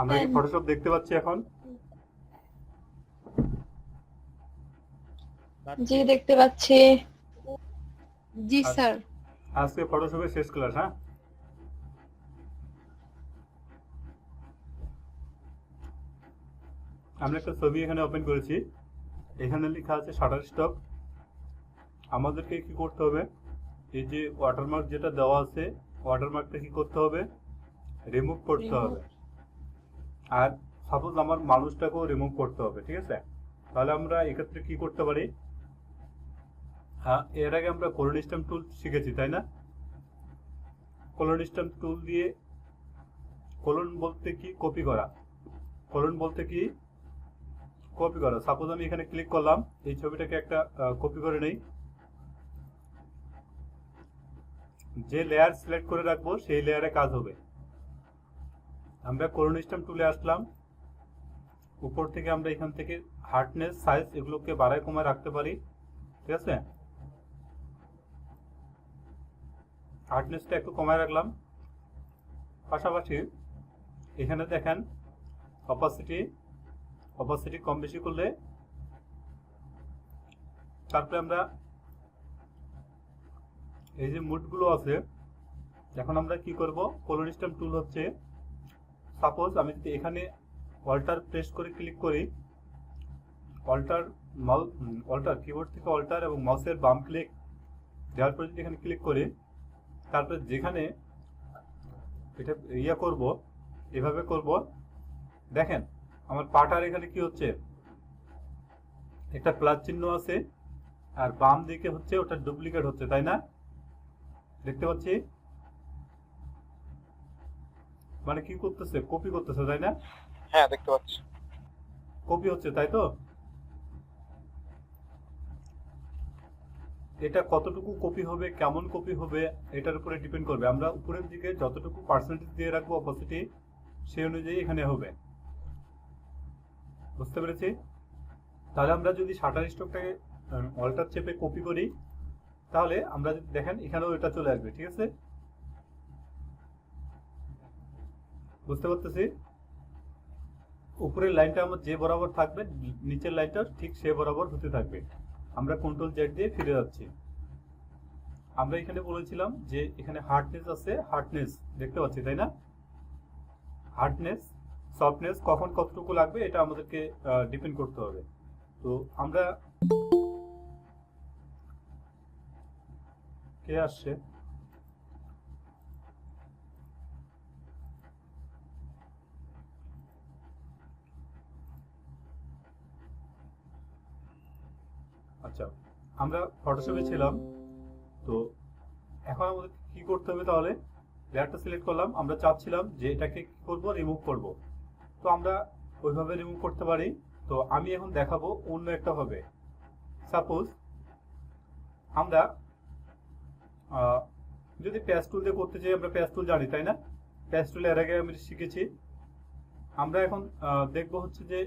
আমরা কি ফটোশপ দেখতে পাচ্ছি এখন? জি দেখতে পাচ্ছি। জি স্যার। আজকে ফটোশপের শেষ ক্লাস। হ্যাঁ, আমরা একটা ছবি এখানে ওপেন করেছি। এখানে লেখা আছে শাটার স্টপ। আমাদেরকে কি করতে হবে, এই যে ওয়াটারমার্ক যেটা দেওয়া আছে, ওয়াটারমার্কটা কি করতে হবে, রিমুভ করতে হবে। আর সাপোজ আমার মানুষটাকেও রিমুভ করতে হবে, ঠিক আছে? তাহলে আমরা এক্ষেত্রে কি করতে পারি? হ্যাঁ, এর আগে আমরা কোলন স্ট্যাম্প টুল শিখেছি, তাই না? কোলন স্ট্যাম্প টুল দিয়ে, কোলন বলতে কি কপি করা, কোলন বলতে কি কপি করা। সাপোজ আমি এখানে ক্লিক করলাম, এই ছবিটাকে একটা কপি করে নেই। যে লেয়ার সিলেক্ট করে রাখবো সেই লেয়ারে কাজ হবে। আমরা কোলন স্ট্যাম্প টুলে আসলাম, উপর থেকে আমরা এখান থেকে হার্ডনেস, সাইজ এগুলোকে বাড়ায় কমায় রাখতে পারি, ঠিক আছে? হার্ডনেসটা একটু কমায় রাখলাম। পাশাপাশি এখানে দেখেন অপাসিটি কম বেশি করলে, তারপরে আমরা এই যে মুডগুলো আছে, এখন আমরা কি করব, কোলন স্ট্যাম্প টুল হচ্ছে, সাপোজ আমি যদি এখানে অল্টার প্রেস করে ক্লিক করি, অল্টার কিবোর্ড থেকে অল্টার এবং মাউসের বাম ক্লিক দেওয়ার পরে যদি এখানে ক্লিক করি, তারপরে যেখানে এটা করব, এভাবে করব, দেখেন আমার পাটার এখানে কি হচ্ছে, একটা প্লাস চিহ্ন আছে, আর বাম দিকে হচ্ছে ওটা ডুপ্লিকেট হচ্ছে, তাই না? দেখতে পাচ্ছি, মানে কি করতেছে, কপি করতেছে, তাই না? হ্যাঁ দেখতে পাচ্ছি। কপি হচ্ছে, তাই তো? এটা কতটুকু কপি হবে, কেমন কপি হবে, এটার উপরে ডিপেন্ড করবে। আমরা উপরের দিকে যতটুকু পার্সেন্টেজ দিয়ে রাখবো অপাসিটি, সেই অনুযায়ী এখানে হবে। বুঝতে পেরেছি? তাহলে আমরা যদি শাটার স্টকটাকে অল্টার চেপে কপি করি, তাহলে আমরা যদি দেখেন এখানেও এটা চলে আসবে, ঠিক আছে? বুঝতে পারতেছি? উপরের লাইনটা আমার যে বরাবর থাকবে, নিচের লাইনটা ঠিক সে বরাবর হতে থাকবে। আমরা কন্ট্রোল জেড দিয়ে ফিরে যাচ্ছি। আমরা এখানে বলেছিলাম যে এখানে হার্ডনেস আছে, হার্ডনেস দেখতে পাচ্ছি, তাই না? হার্ডনেস, সফটনেস কখন কতটুকু লাগবে এটা আমাদেরকে ডিপেন্ড করতে হবে। তো আমরা, কে আসছে? আচ্ছা, আমরা ফটোশপে ছিলাম, তো এখন আমাদের কি করতে হবে? তাহলে লেয়ারটা সিলেক্ট করলাম, আমরা চাচ্ছিলাম যে এটাকে কি করব, রিমুভ করব। তো আমরা ওইভাবে রিমুভ করতে পারি। তো আমি এখন দেখাবো অন্য একটা হবে। সাপোজ আমরা যদি প্যাচ টুল দিয়ে করতে চাই, আমরা প্যাচ টুল জানি, তাই না? প্যাচ টুল এর আগে আমি শিখেছি। আমরা এখন দেখবো হচ্ছে যে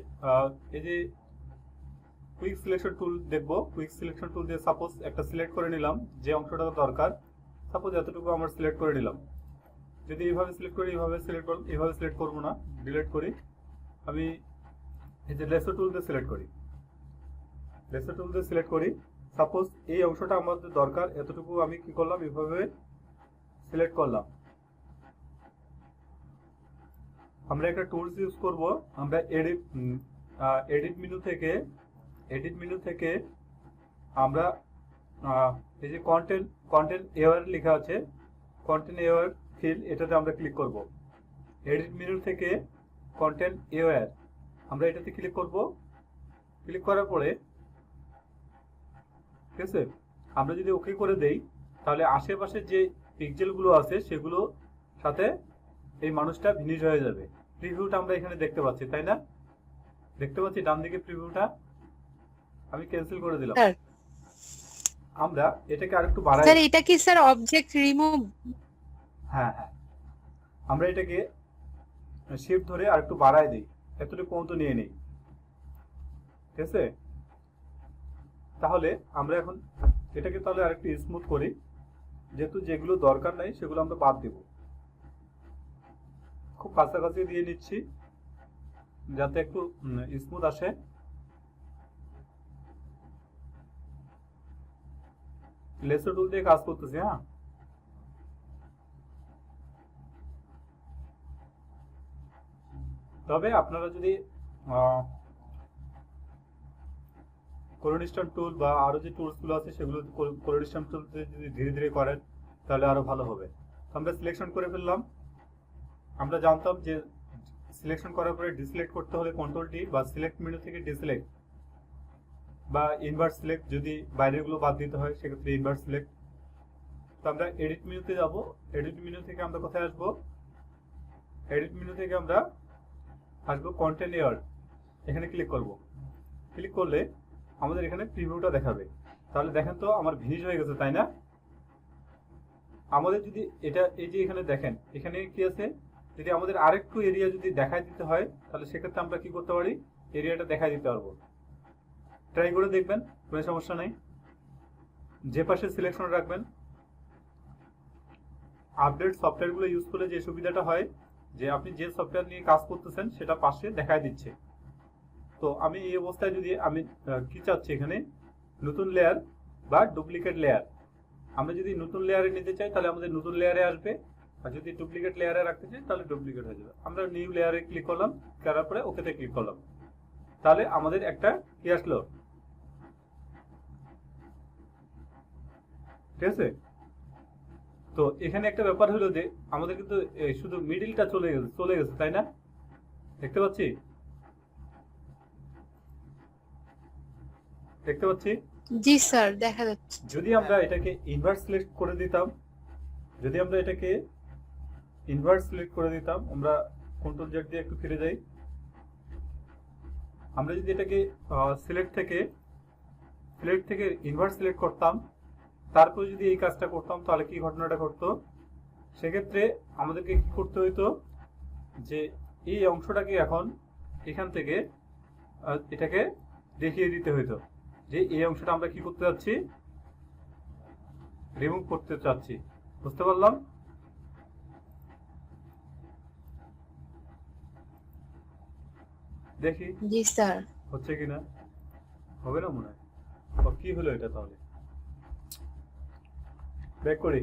এই যে কুইক সিলেকশন টুল দেখবো। কুইক সিলেকশন টুল দিয়ে সাপোজ একটা সিলেক্ট করে নিলাম, যে অংশটা দরকার, সাপোজ এতটুকু আমরা সিলেক্ট করে নিলাম। যদি এইভাবে সিলেক্ট করি, এইভাবে সিলেক্ট করবো না, ডিলিট করি। আমি এই যে লেসো টুল দিয়ে সিলেক্ট করি, লেসো টুল দিয়ে সিলেক্ট করি। সাপোজ এই অংশটা আমাদের দরকার, এতটুকু আমি কি করলাম, এইভাবে সিলেক্ট করলাম। আমরা একটা টুলস ইউজ করব। আমরা এডিট মেনু থেকে আমরা এই যে কন্টেন্ট এওয়ার লেখা আছে, কন্টেন্ট এওয়ার ফিল, এটাতে আমরা ক্লিক করব। এডিট মেনু থেকে কন্টেন্ট এওয়ার, আমরা এটাতে ক্লিক করব। ক্লিক করার পরে, ঠিক আছে, আমরা যদি ওকে করে দেই, তাহলে আশেপাশে যে পিক্সেলগুলো আছে সেগুলো সাথে এই মানুষটা ভিনিশ হয়ে যাবে। প্রিভিউটা আমরা এখানে দেখতে পাচ্ছি, তাই না? দেখতে পাচ্ছি ডান দিকে প্রিভিউটা। আমি ক্যান্সেল করে দিলাম। আমরা এটাকে আরেকটু বাড়াই। স্যার এটা কি স্যার অবজেক্ট রিমুভ? হ্যাঁ হ্যাঁ, আমরা এটাকে শিফট ধরে আরেকটু বাড়াই দিই, এতটুকু পর্যন্ত নিয়ে নেই, ঠিক আছে? তাহলে আমরা এখন এটাকে তাহলে আরেকটু স্মুথ করি, যেহেতু যেগুলো দরকার নাই সেগুলো আমরা বাদ দেব। খুব কাছাকাছি দিয়ে নিচ্ছি যাতে একটু স্মুথ আসে। লেসো টুল দিয়ে কাজ করতেছি। হ্যাঁ, তবে আপনারা যদি কোলোরিস্টান টুল বা আরো যে টুলস গুলো আছে সেগুলো কোলোরিস্টান টুল যদি ধীরে ধীরে করেন তাহলে আরো ভালো হবে। আমরা সিলেকশন করে ফেললাম। আমরা জানতাম যে সিলেকশন করার পরে ডিসিলেক্ট করতে হলে কন্ট্রোল ডি বা সিলেক্ট মেনু থেকে ডিসিলেক্ট বা ইনভার্ট সিলেক্ট, যদি বাইরের গুলো বাদ দিতে হয় সেক্ষেত্রে ইনভার্ট সিলেক্ট। তো আমরা এডিট মেনুতে যাব। এডিট মেনু থেকে আমরা কোথায় আসব? এডিট মেনু থেকে আমরা আসবো কন্টেন্ট লেয়ার, এখানে ক্লিক করব। ক্লিক করলে আমাদের এখানে প্রিভিউটা দেখাবে। তাহলে দেখেন তো আমার ভিনিশ হয়ে গেছে, তাই না? আমাদের যদি এটা এই যে এখানে দেখেন এখানে কি আছে, যদি আমাদের আরেকটু এরিয়া যদি দেখাই দিতে হয় তাহলে সেক্ষেত্রে আমরা কি করতে পারি, এরিয়াটা দেখাই দিতে পারবো। ট্রাই করে দেখবেন, কোনো সমস্যা নেই। যে পাশে সিলেকশন রাখবেন। আপডেট সফটওয়্যারগুলো ইউজ করলে যে সুবিধাটা হয় যে আপনি যে সফটওয়্যার নিয়ে কাজ করতেছেন সেটা পাশে দেখাই দিচ্ছে। তো আমি এই অবস্থায় যদি আমি কি চাচ্ছি এখানে নতুন লেয়ার বা ডুপ্লিকেট লেয়ার, আমরা যদি নতুন লেয়ারে নিতে চাই তাহলে আমাদের নতুন লেয়ারে আসবে, আর যদি ডুপ্লিকেট লেয়ারে রাখতে চাই তাহলে ডুপ্লিকেট হয়ে যাবে। আমরা নিউ লেয়ারে ক্লিক করলাম, করার পরে ওকেতে ক্লিক করলাম, তাহলে আমাদের একটা কি আসলো, ঠিক আছে? তো এখানে একটা ব্যাপার হলো যে আমাদের কিন্তু শুধু মিডিলটা চলে গেছে, তাই না? দেখতে পাচ্ছি, দেখতে পাচ্ছি। জি স্যার, দেখা যাচ্ছে। যদি আমরা এটাকে ইনভার্ট সিলেক্ট করে দিতাম, যদি আমরা এটাকে ইনভার্ট সিলেক্ট করে দিতাম, আমরা কন্ট্রোল জেড দিয়ে একটু ফিরে যাই। আমরা যদি এটাকে সিলেক্ট থেকে ইনভার্ট সিলেক্ট করতাম, তারপর যদি এই কাজটা করতাম তাহলে কি ঘটনাটা ঘটতো, সেক্ষেত্রে আমাদেরকে কি করতে হইতো যে এই অংশটাকে এখন এখান থেকে এটাকে দেখিয়ে দিতে হইতো যে এই অংশটা আমরা কি করতে যাচ্ছি, রিমুভ করতে চাচ্ছি। বুঝতে পারলাম? দেখি জি স্যার। হচ্ছে কিনা, হবে না মনে হয়। কি হলো এটা? তাহলে ব্যাক করি।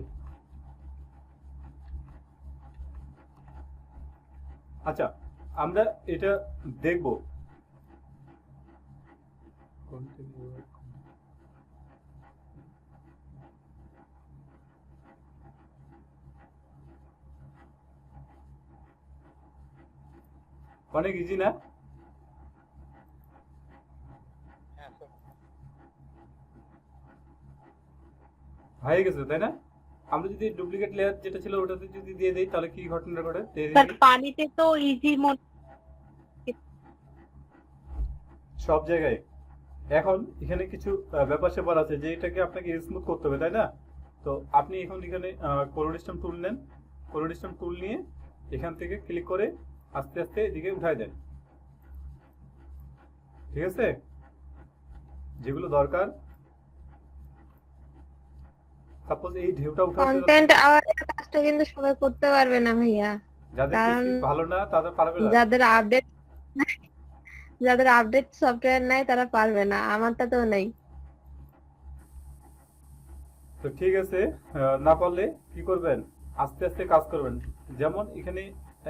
আচ্ছা, আমরা এটা দেখব। অনেক ইজি না? হয়ে গেছে, তাই না? আমরা যদি ডুপ্লিকেট লেয়ার যেটা ছিল ওটাতে যদি দিয়ে দেই তাহলে কি ঘটনা ঘটে? স্যার পানিতে তো ইজি সব জায়গায় এখন এখানে কিছু ব্যাপার স্যাপার আছে যে এটাকে আপনাকে স্মুথ করতে হবে, তাই না? তো আপনি এখন এখানে কোলোরিস্টাম টুল নেন। কোলোরিস্টাম টুল নিয়ে এখান থেকে ক্লিক করে আস্তে আস্তে এদিকে উঠাই দেন, ঠিক আছে? যেগুলো দরকার, সাপোজ এই ঢেউটা উঠাতে কন্টেন্ট আওয়ারের কাজটা কিন্তু সবাই করতে পারবে না ভাইয়া, যাদের কারণ বেশি ভালো না তাদের পারবে না। যাদের আপডেট সফটওয়্যার নাই তারা পারবে না, আমারটা তো নেই। তো ঠিক আছে, না পারলে কি করবেন, আস্তে আস্তে কাজ করবেন। যেমন এখানে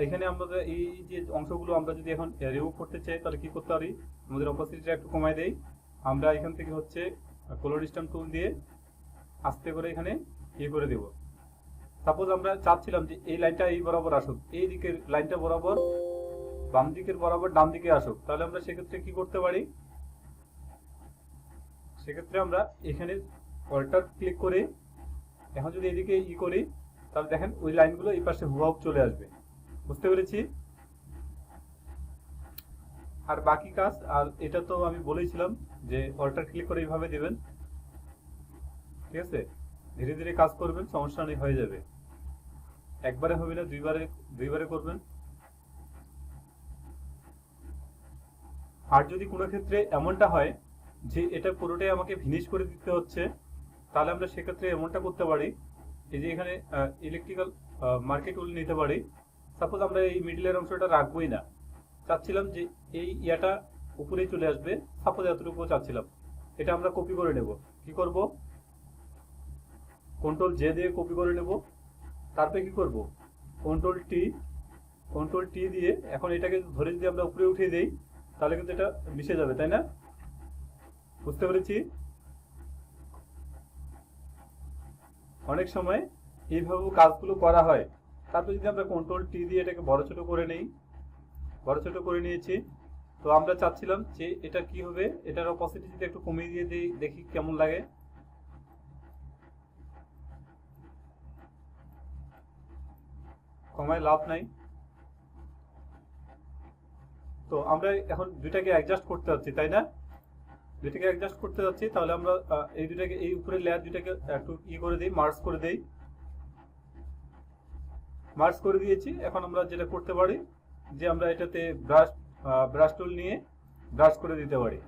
এখানে আমরা এই যে অংশগুলো আমরা যদি এখন রিমুভ করতে চাই তাহলে কি করতে পারি, আমাদের অপাসিটিটা একটু কমাই দেই। আমরা এখান থেকে হচ্ছে কোলোরিস্টাম টুল দিয়ে আস্তে করে এখানে ইয়ে করে দেব। সাপোজ আমরা চাচ্ছিলাম যে এই লাইনটা এই বরাবর আসুক, এই দিকের লাইনটা বরাবর বাম দিকের বরাবর ডান দিকে আসুক, তাহলে আমরা সেক্ষেত্রে কি করতে পারি, সেক্ষেত্রে আমরা এখানে অল্টার ক্লিক করে এখন যদি এদিকে ই করি তাহলে দেখেন ওই লাইনগুলো এই পাশে হুবহু চলে আসবে। বুঝতে পেরেছি? আর বাকি কাজ, আর এটা তো আমি বলেছিলাম যে অল্টার ক্লিক করে এইভাবে দিবেন, ঠিক আছে? ধীরে ধীরে কাজ করবেন, সমস্যা নেই, হয়ে যাবে। একবারে হবে না, দুইবারে করবেন। আর যদি কোনো ক্ষেত্রে এমনটা হয় যে এটা পুরোটাই আমাকে ফিনিশ করে দিতে হচ্ছে, তাহলে আমরা সেক্ষেত্রে এমনটা করতে পারি, এই যে এখানে ইলেকট্রিক্যাল মার্কেট টুল নিতে পারি। সাপোজ আমরা এই মিডলের অংশটা রাখবোই না, চাচ্ছিলাম যে এই ইয়াটা উপরেই চলে আসবে, সাপোজ এতটুকু চাচ্ছিলাম, এটা আমরা কপি করে নেব। কি করব, কন্ট্রোল জে দিয়ে কপি করে নেব। তারপরে কি করব, কন্ট্রোল টি দিয়ে এখন এটাকে ধরে যদি আমরা উপরে উঠিয়ে দেই তাহলে কিন্তু এটা মিশে যাবে, তাই না? বুঝতে পেরেছি? অনেক সময় এইভাবে কাজগুলো করা হয়। তারপর যদি আমরা কন্ট্রোল টি দিয়ে এটাকে বড় ছোট করে নেই, বড় ছোট করে নিয়েছি, তো আমরা চাচ্ছিলাম যে এটা কি হবে, এটার অপোসিটি যদি একটু কমিয়ে দিয়ে দিই, দেখি কেমন লাগে। কমায় লাভ নাই। তো আমরা এখন দুইটাকে অ্যাডজাস্ট করতে যাচ্ছি, তাই না? দুইটাকে অ্যাডজাস্ট করতে যাচ্ছি, তাহলে আমরা এই দুইটাকে, এই উপরের লেয়ার দুইটাকে একটু করে দিই, মার্জ করে দেই। মার্জ করে দিয়েছি। এখন আমরা যেটা করতে পারি যে আমরা এটাতে ব্রাশ টুল নিয়ে ব্রাশ করে দিতে পারি।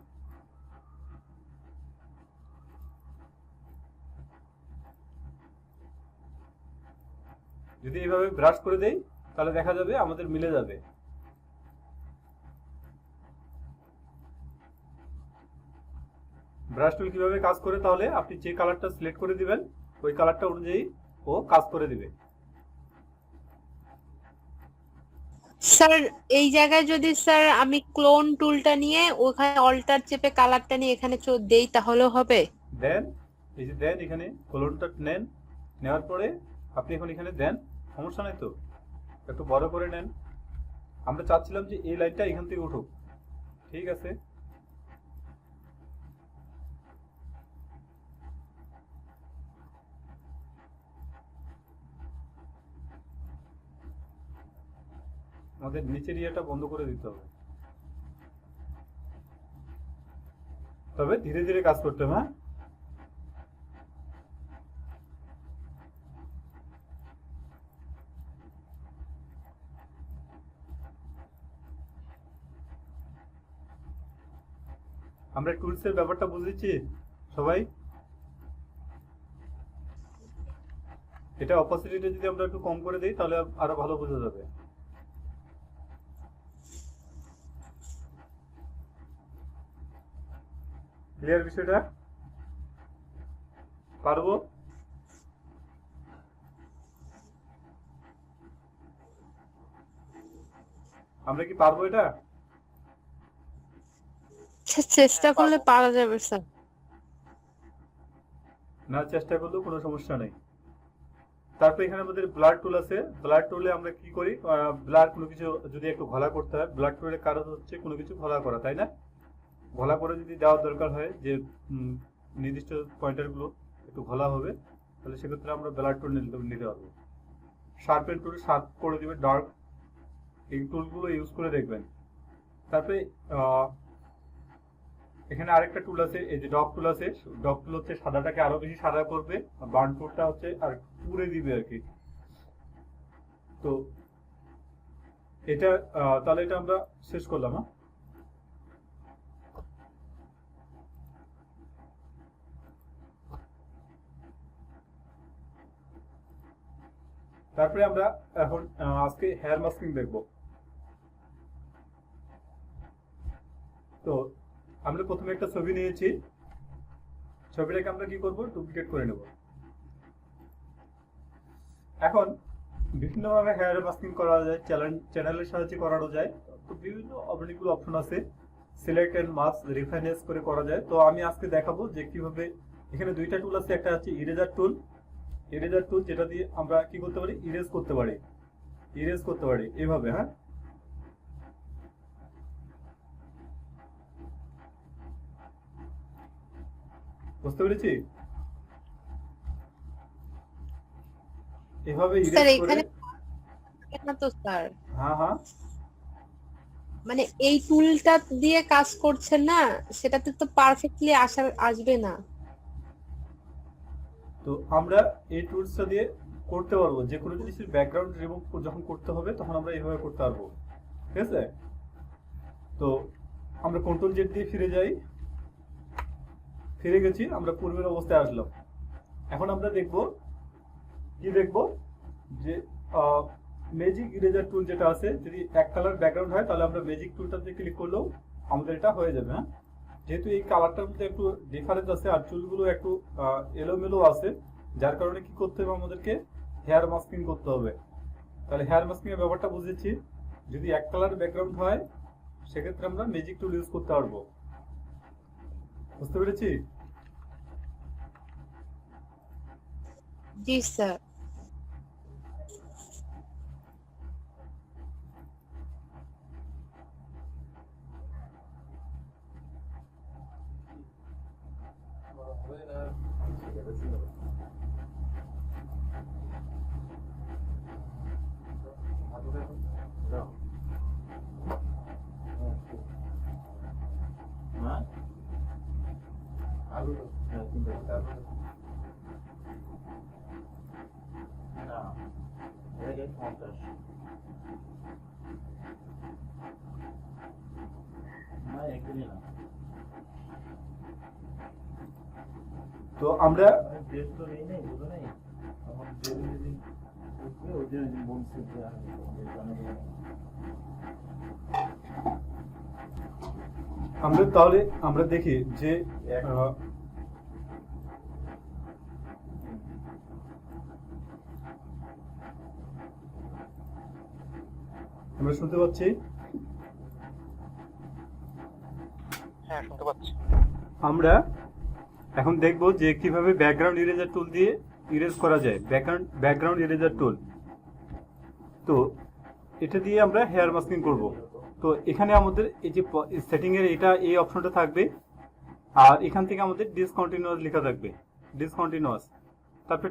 যদি এইভাবে ব্রাশ করে দেই তাহলে দেখা যাবে আমাদের মিলে যাবে। ব্রাশ টুল কিভাবে কাজ করে, তাহলে আপনি যে কালারটা সিলেক্ট করে দিবেন ওই কালারটা অনুযায়ী ও কাজ করে দিবে। স্যার এই জায়গায় যদি স্যার আমি ক্লোন টুলটা নিয়ে ওখানে অল্টার চেপে কালারটা নিয়ে এখানে দেই তাহলেও হবে? দেন, এই যে দেন, এখানে কলনটা নেন, নেওয়ার পরে আপনি এখন এখানে দেন, সমস্যা নাই তো, একটু বড় করে নেন। আমরা চাচ্ছিলাম যে এই লাইনটা এখান থেকে উঠুক, ঠিক আছে? আমাদের নিচের ইয়েটা বন্ধ করে দিতে হবে, তবে ধীরে ধীরে কাজ করতে হবে। হ্যাঁ, আমরা টুলসের ব্যাপারটা বুঝেছি সবাই। এটা অপোসিটিটা যদি আমরা একটু কম করে দিই তাহলে আরো ভালো বোঝা যাবে। ক্লিয়ার বিষয়টা? পারবো? আমরা কি পারবো এটা? চেষ্টা করলে পারা যাবে স্যার। না, চেষ্টা করলেও কোনো সমস্যা নেই। তারপর এখানে আমাদের ব্লার টুল আছে। ব্লার টুলে আমরা কি করি, ব্লার কোনো কিছু যদি একটু ঘোলা করতে হয়, ব্লার টুলের কারণ হচ্ছে কোনো কিছু ঘোলা করা, তাই না? ঘোলা করে যদি দেওয়ার দরকার হয় যে নির্দিষ্ট পয়েন্টারগুলো একটু ঘোলা হবে, তাহলে সেক্ষেত্রে আমরা ব্লার টুল নিতে পারবো। শার্পেন টুল শার্প করে দিবে ডার্ক, এই টুলগুলো ইউজ করে দেখবেন। তারপরে এখানে আরেকটা টুল আছে, এই যে ডগ টুল আছে। ডগ টুল হচ্ছে সাদাটাকে আরো বেশি সাদা করবে, আর বার্ন টুলটা হচ্ছে আর পুড়ে দিবে আর কি। তো এটা তাহলে এটা আমরা শেষ করলাম। হ্যাঁ, তারপরে আমরা এখন আজকে হেয়ার মাস্কিং দেখব। তো আমরা প্রথমে একটা ছবি নিয়েছি, ছবিটাকে আমরা কি করব, ডুপ্লিকেট করে নেব। এখন বিভিন্নভাবে হেয়ার মাস্কিং করা যায়, চ্যানেলের সাহায্যে করানো যায়। তো বিভিন্ন অনেকগুলো অপশন আছে, সিলেক্ট এন্ড মাস্ক, রিফাইনেন্স করে করা যায়। তো আমি আজকে দেখাবো যে কিভাবে। এখানে দুইটা টুল আছে, একটা হচ্ছে ইরেজার টুল, যেটা দিয়ে আমরা কি করতে পারি, ইরেজ করতে পারি এভাবে। হ্যাঁ, বুঝতে পেরেছি? এভাবে ইরেজ করে। না তো স্যার, হ্যাঁ হ্যাঁ, মানে এই টুলটা দিয়ে কাজ করছেন না, সেটাতে তো পারফেক্টলি আসবে না। তো আমরা এই টুলসটা দিয়ে করতে পারবো যে কোনো জিনিসের ব্যাকগ্রাউন্ড রিমুভ যখন করতে হবে তখন আমরা এইভাবে করতে পারবো, ঠিক আছে? তো আমরা কন্ট্রোল জেড দিয়ে ফিরে গেছি, আমরা পূর্বের অবস্থায় আসলাম। এখন আমরা দেখব যে ম্যাজিক ইরেজার টুল যেটা আছে, যদি এক কালার ব্যাকগ্রাউন্ড হয় তাহলে আমরা ম্যাজিক টুলটাতে ক্লিক করলেও আমাদের এটা হয়ে যাবে। হ্যাঁ, যেহেতু এই কালারটার মধ্যে একটু ডিফারেন্স আছে আর চুলগুলো একটু এলোমেলো আছে, যার কারণে কি করতে হবে আমাদেরকে হেয়ার মাস্কিং করতে হবে। তাহলে হেয়ার মাস্কিং এর ব্যাপারটা বুঝেছি। যদি এক কালার ব্যাকগ্রাউন্ড হয় সেক্ষেত্রে আমরা ম্যাজিক টুল ইউজ করতে পারবো। বুঝতে পেরেছি? জি স্যার। তো আমরা তাহলে আমরা দেখি যে আমরা শুনতে পাচ্ছি। হ্যাঁ, শুনতে পাচ্ছি। আমরা এখন দেখব যে কিভাবে ব্যাকগ্রাউন্ড ইরেজার টুল দিয়ে ইরেজ করা যায়। ব্যাকগ্রাউন্ড ইরেজার টুল, তো এটা দিয়ে আমরা হেয়ার মাস্কিং করব। তো এখানে আমাদের এই যে সেটিং এর এই অপশনটা থাকবে, আর এখান থেকে আমাদের ডিসকন্টিনিউয়াস লেখা থাকবে, ডিসকন্টিনিউয়াস। তারপরে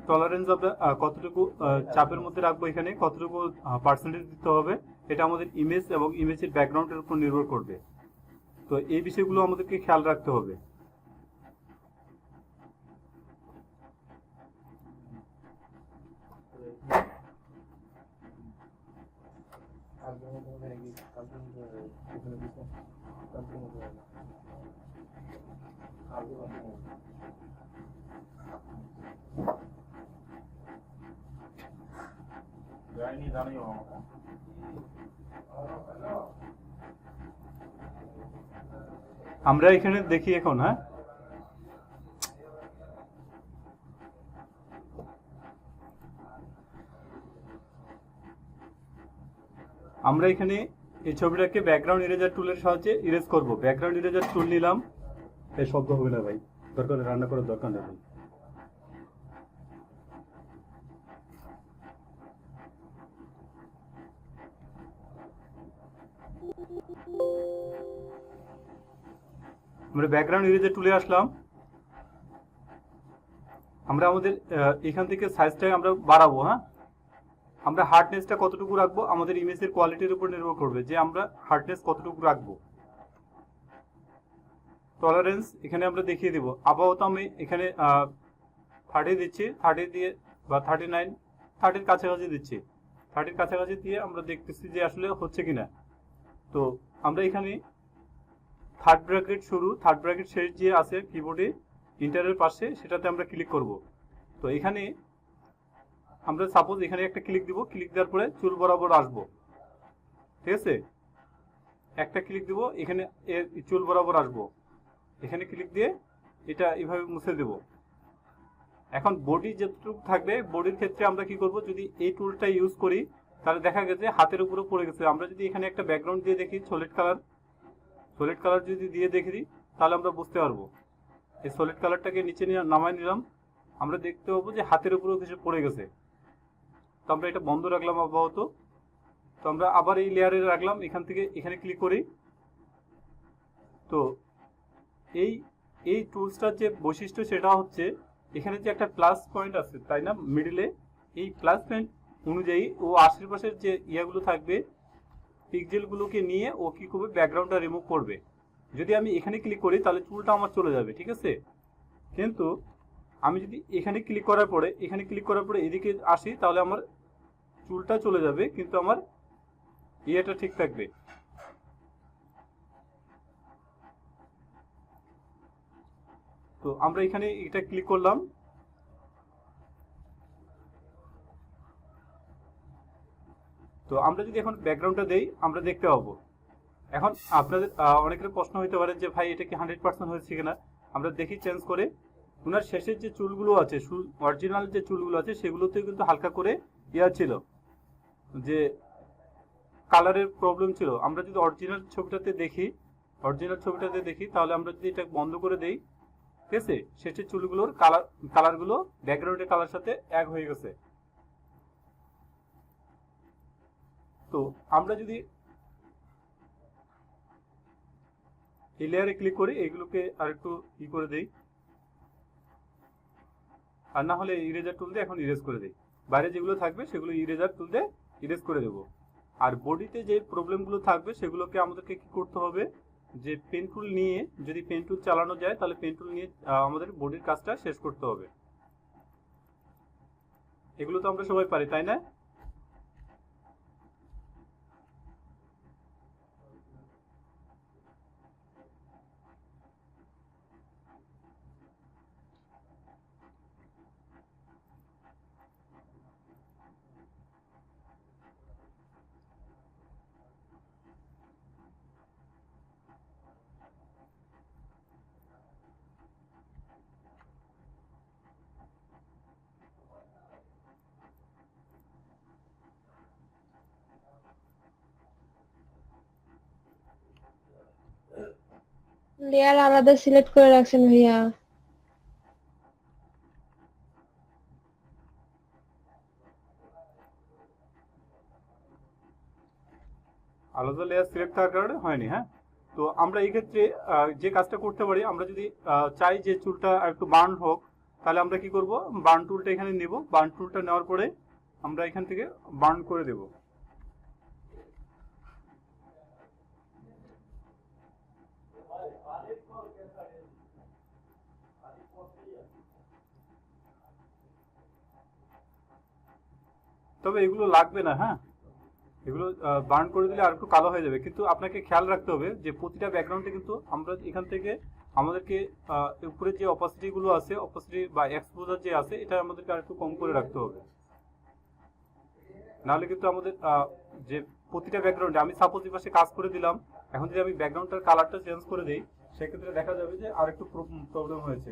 টলারেন্স আমরা কতটুকু চাপের মধ্যে রাখবো, এখানে কতটুকু পার্সেন্টেজ দিতে হবে, এটা আমাদের ইমেজ এবং ইমেজের ব্যাকগ্রাউন্ডের উপর নির্ভর করবে। তো এই বিষয়গুলো আমাদেরকে খেয়াল রাখতে হবে। আমরা এখানে দেখি এখন। হ্যাঁ, আমরা এখানে এই ছবিটাকে ব্যাকগ্রাউন্ড ইরেজার টুলের সাহায্যে ইরেজ করব। ব্যাকগ্রাউন্ড ইরেজার টুল নিলাম। এই শব্দ হবে না ভাই, দরকার রান্না করার দরকার নেই ভাই। আমরা ব্যাকগ্রাউন্ড ইরেজার টুলে আসলাম। আমরা আমাদের এখান থেকে সাইজটা আমরা বাড়াবো। হ্যাঁ, আমরা হার্ডনেসটা কতটুকু রাখবো আমাদের ইমেজের কোয়ালিটির উপর নির্ভর করবে যে আমরা হার্ডনেস কতটুকু রাখবো। টলারেন্স এখানে আমরা দেখিয়ে দিব। আপাতত আমি এখানে 30 দিচ্ছি, 30 দিয়ে বা 39, 30-র কাছাকাছি দিচ্ছি। 30-র কাছাকাছি দিয়ে আমরা দেখতেছি যে আসলে হচ্ছে কিনা। তো আমরা এখানে থার্ড ব্র্যাকেট শেষ যে আছে কিবোর্ডে ইন্টারের পাশে, সেটাতে আমরা ক্লিক করব। তো এখানে আমরা সাপোজ এখানে একটা ক্লিক দিব, ক্লিক দেওয়ার পরে চুল বরাবর আসবো। ঠিক আছে, একটা ক্লিক দিব, এখানে চুল বরাবর আসবো, এখানে ক্লিক দিয়ে এটা এভাবে মুছে দেব। এখন বডি যতটুকু থাকবে, বডির ক্ষেত্রে আমরা কি করব, যদি এই টুলটা ইউজ করি তাহলে দেখা গেছে হাতের উপরে পড়ে গেছে। আমরা যদি এখানে একটা ব্যাকগ্রাউন্ড দিয়ে দেখি, সলিড কালার যদি দিয়ে দেখি তাহলে আমরা বুঝতে পারবো। এই সলিড কালারটাকে নিচে নিয়ে নামাই নিলাম, আমরা দেখতে পাবো যে হাতের উপরেও কিছু পড়ে গেছে। তো আমরা এটা বন্ধ রাখলাম আপাতত। তো আমরা আবার এই লেয়ারে রাখলাম, এখান থেকে এখানে ক্লিক করি। তো এই টুলসটার যে বৈশিষ্ট্য সেটা হচ্ছে এখানে যে একটা প্লাস পয়েন্ট আছে, তাই না, মিডিলে, এই প্লাস পয়েন্ট অনুযায়ী ও আশেপাশের যে ইয়াগুলো থাকবে, পিক্সেলগুলোকে নিয়ে ও কি করবে, ব্যাকগ্রাউন্ডটা রিমুভ করবে। যদি আমি এখানে ক্লিক করি তাহলে চুলটা আমার চলে যাবে, ঠিক আছে। কিন্তু আমি যদি এখানে ক্লিক করার পরে এদিকে আসি তাহলে আমার চুলটা চলে যাবে, কিন্তু আমার ইয়েটা ঠিক থাকবে। তো আমরা এখানে এটা ক্লিক করলাম। তো আমরা যদি এখন ব্যাকগ্রাউন্ডটা দেই আমরা দেখতে পাবো। এখন আপনাদের অনেকের প্রশ্ন হতে পারে যে ভাই এটা কি 100% হয়েছে কিনা। আমরা দেখি চেঞ্জ করে ওনার শেষের যে চুলগুলো আছে, অরিজিনাল যে চুলগুলো আছে সেগুলোতে কিন্তু হালকা করে ইয়া ছিল, যে কালারের প্রবলেম ছিল। আমরা যদি অরিজিনাল ছবিটাতে দেখি তাহলে আমরা যদি এটা বন্ধ করে দেই, ঠিক আছে, শেষের চুলগুলোর কালারগুলো ব্যাকগ্রাউন্ডের কালার সাথে এক হয়ে গেছে। তো আমরা যদি এই লেয়ারে ক্লিক করি, এইগুলোকে আরেকটু করে দেই, আর না হলে ইরেজার টুল দিয়ে এখন ইরেজ করে দেই। বাইরে যেগুলো থাকবে সেগুলো ইরেজার টুল দিয়ে ইরেজ করে দেবো। আর বডিতে যে প্রবলেমগুলো থাকবে সেগুলোকে আমাদেরকে কি করতে হবে, যে পেন টুল নিয়ে, যদি পেন টুল চালানো যায় তাহলে পেন টুল নিয়ে আমাদের বডির কাজটা শেষ করতে হবে। এগুলো তো আমরা সবাই পারি, তাই না? লেয়ার আলাদা সিলেক্ট করে রাখছেন ভাইয়া। আলাদা লেয়ার সিলেক্ট থাকার কারণে হয়নি। হ্যাঁ, তো আমরা এই ক্ষেত্রে যে কাজটা করতে পারি, আমরা যদি চাই যে চুলটা একটু বার্ন হোক, তাহলে আমরা কি করব, বার্ন টুলটা এখানে নেব। বার্ন টুলটা নেওয়ার পরে আমরা এখান থেকে বার্ন করে দেব। তবে এগুলো লাগবে না। হ্যাঁ, এগুলো বার্ন করে দিলে আর একটু কালো হয়ে যাবে, কিন্তু আপনাকে খেয়াল রাখতে হবে যে প্রতিটা ব্যাকগ্রাউন্ডে কিন্তু আমরা এখান থেকে আমাদেরকে উপরে যে অপাসিটি গুলো আছে, অপাসিটি বা এক্সপোজার যে আছে, এটা আমাদেরকে আর একটু কম করে রাখতে হবে। নাহলে কিন্তু আমাদের যে প্রতিটা ব্যাকগ্রাউন্ডে, আমি সাপোজ এই পাশে কাজ করে দিলাম, এখন যদি আমি ব্যাকগ্রাউন্ডটার কালারটা চেঞ্জ করে দিই, সেক্ষেত্রে দেখা যাবে যে আর একটু প্রবলেম হয়েছে।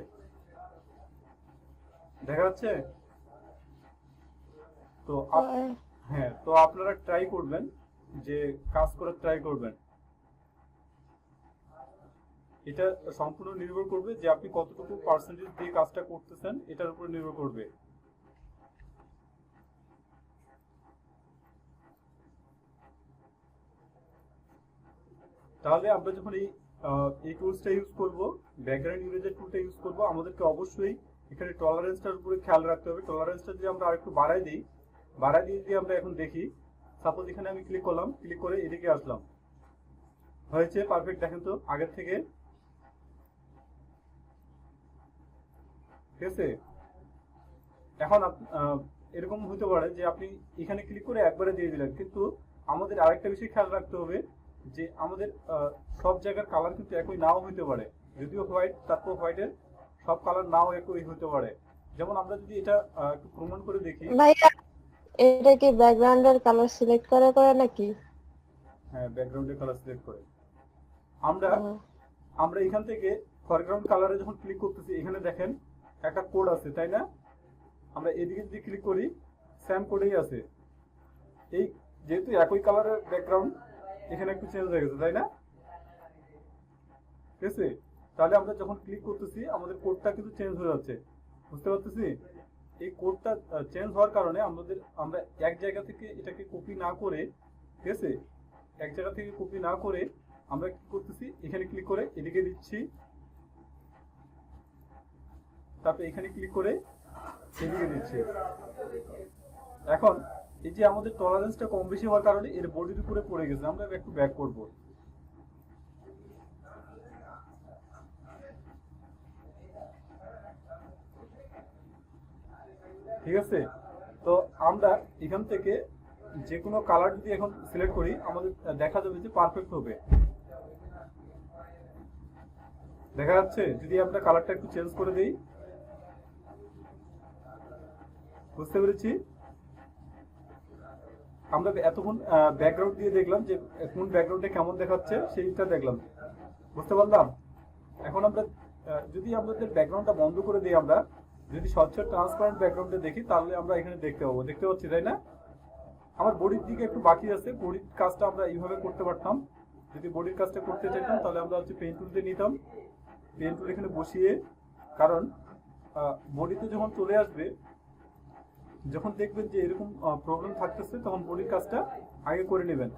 দেখা যাচ্ছে? তো হ্যাঁ, তো আপনারা ট্রাই করবেন, যে কাজ করার ট্রাই করবেন। এটা সম্পূর্ণ নির্ভর করবে যে আপনি কতটুকু পার্সেন্টেজ দিয়ে কাজটা করতেছেন, এটার উপর নির্ভর করবে। তাহলে আমরা যখন এই টুলসটা ইউজ করব, ব্যাকগ্রাউন্ড ইরেজার টুলটা ইউজ করব, আমাদেরকে অবশ্যই এখানে টলারেন্সটার উপরে খেয়াল রাখতে হবে। টলারেন্সটা যদি আমরা আরেকটু বাড়াই দিই, যদি আমরা এখন দেখি, সাপোজ এখানে আমি ক্লিক করলাম, ক্লিক করে এদিকে আসলাম, হয়েছে পারফেক্ট। দেখেন তো আগের থেকে, ঠিক আছে? এখন এরকম হতে পারে যে আপনি এখানে ক্লিক করে একবারে দিয়ে দিলেন, কিন্তু আমাদের আরেকটা বিষয় খেয়াল রাখতে হবে যে আমাদের সব জায়গার কালার কিন্তু একই নাও হতে পারে। যদিও হোয়াইট, তারপর হোয়াইটের সব কালার নাও একই হতে পারে। যেমন আমরা যদি এটা একটু প্রমাণ করে দেখি। ভাইয়া এটা কি ব্যাকগ্রাউন্ডের কালার সিলেক্ট করে করে নাকি? হ্যাঁ, ব্যাকগ্রাউন্ডের কালার সিলেক্ট করে। আমরা এখান থেকে ফরগ্রাউন্ড কালারে যখন ক্লিক করতেছি, এখানে দেখেন একটা কোড আছে, তাই না? আমরা এদিকে যদি ক্লিক করি, সেম কোডেই আছে। এই যেহেতু একই কালারের ব্যাকগ্রাউন্ড, এখানে একটু চেঞ্জ হয়ে গেছে, তাই না? ঠিক আছে? তাহলে আমরা যখন ক্লিক করতেছি আমাদের কোডটা কিন্তু চেঞ্জ হয়ে যাচ্ছে, বুঝতে পারতেছি? এই কোডটা চেঞ্জ হওয়ার কারণে আমরা এক জায়গা থেকে এটাকে কপি না করে, ঠিক আছে, এক জায়গা থেকে কপি না করে আমরা কি করতেছি, এখানে ক্লিক করে এদিকে দিচ্ছি, তারপর এখানে ক্লিক করে এদিকে দিচ্ছি। এখন এই যে আমাদের টলারেন্সটা কম বেশি হওয়ার কারণে এর বডির উপরে পড়ে গেছে। আমরা একটু ব্যাক করব। ঠিক আছে? তো আমরা এখান থেকে যে কোনো কালার যদি এখন সিলেক্ট করি, আমাদের দেখা যাবে যে পারফেক্ট হবে। দেখা যাচ্ছে? যদি আমরা কালারটা একটু চেঞ্জ করে দিই, বুঝতে পেরেছি? আমরা এতক্ষণ ব্যাকগ্রাউন্ড দিয়ে দেখলাম যে কোন ব্যাকগ্রাউন্ডে কেমন দেখাচ্ছে সেইটা দেখলাম, বুঝতে পারলাম। এখন আমরা যদি আমাদের ব্যাকগ্রাউন্ডটা বন্ধ করে দিই, আমরা যদি স্বচ্ছ ট্রান্সপারেন্ট ব্যাকগ্রাউন্ডে দেখি তাহলে আমরা এখানে দেখতে পাবো, দেখতে পাচ্ছি তাই না? আমার বডির দিকে একটু বাকি আছে, বডির কাজটা আমরা এইভাবে করতে পারতাম। যদি বডির কাজটা করতে চাইতাম তাহলে আমরা হচ্ছে পেন টুল দিয়ে নিতাম, পেন টুল এখানে বসিয়ে, কারণ বডিতে যখন চলে আসবে, যখন দেখবেন যে এরকম প্রবলেম থাকতেছে তখন বডির কাজটা আগে করে নেবেন।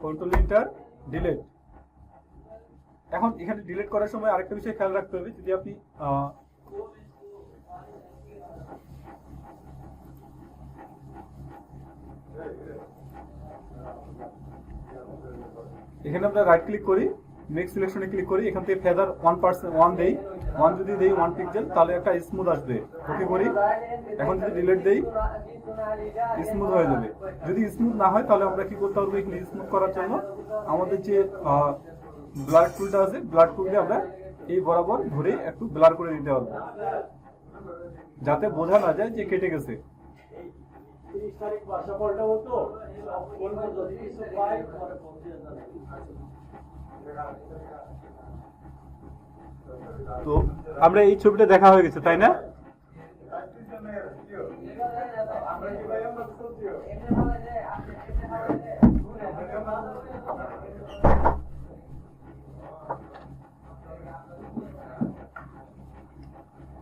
Control enter delete. এখন এখানে ডিলিট করার সময় আরেকটা বিষয় খেয়াল রাখতে হবে, যদি আপনি এখানে আমরা রাইট ক্লিক করি, মেক সিলেকশনে ক্লিক করি, এখান থেকে ফেদার 1% দেই, 1 যদি দেই 1 পিক্সেল তাহলে একটা স্মুথ আসবে, ওকে করি। এখন যদি ডিলিট দেই স্মুথ হয়ে যাবে। যদি স্মুথ না হয় তাহলে আমরা কি করতে হবে, এখানে স্মুথ করার জন্য আমাদের যে ব্লাড টুলটা আছে, ব্লাড টুল দিয়ে আমরা এই বরাবর ধরে একটু ব্লার করে নিতে পারবো, যাতে বোঝা না যায় যে কেটে গেছে। তো আমরা এই ছবিটা দেখা হয়ে গেছে তাই না?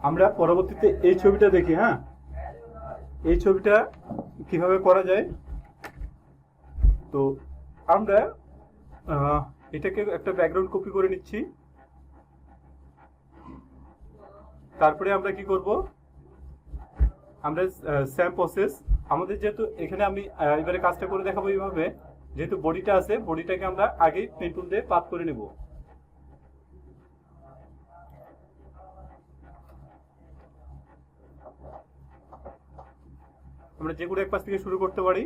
আমরা পরবর্তীতে এই ছবিটা দেখি। হ্যাঁ, এই ছবিটা কিভাবে করা যায়। তো আমরা এটাকে একটা ব্যাকগ্রাউন্ড কপি করে নিচ্ছি। তারপরে আমরা কি করব, আমরা সেম প্রসেস, আমাদের যেহেতু এখানে আমি এবারে কাজটা করে দেখাবো এইভাবে, যেহেতু বডিটা আছে, বডিটাকে আমরা আগে পেন টুল দিয়ে পাত করে নেব। আমরা যে কোনো এক পাশ থেকে শুরু করতে পারি।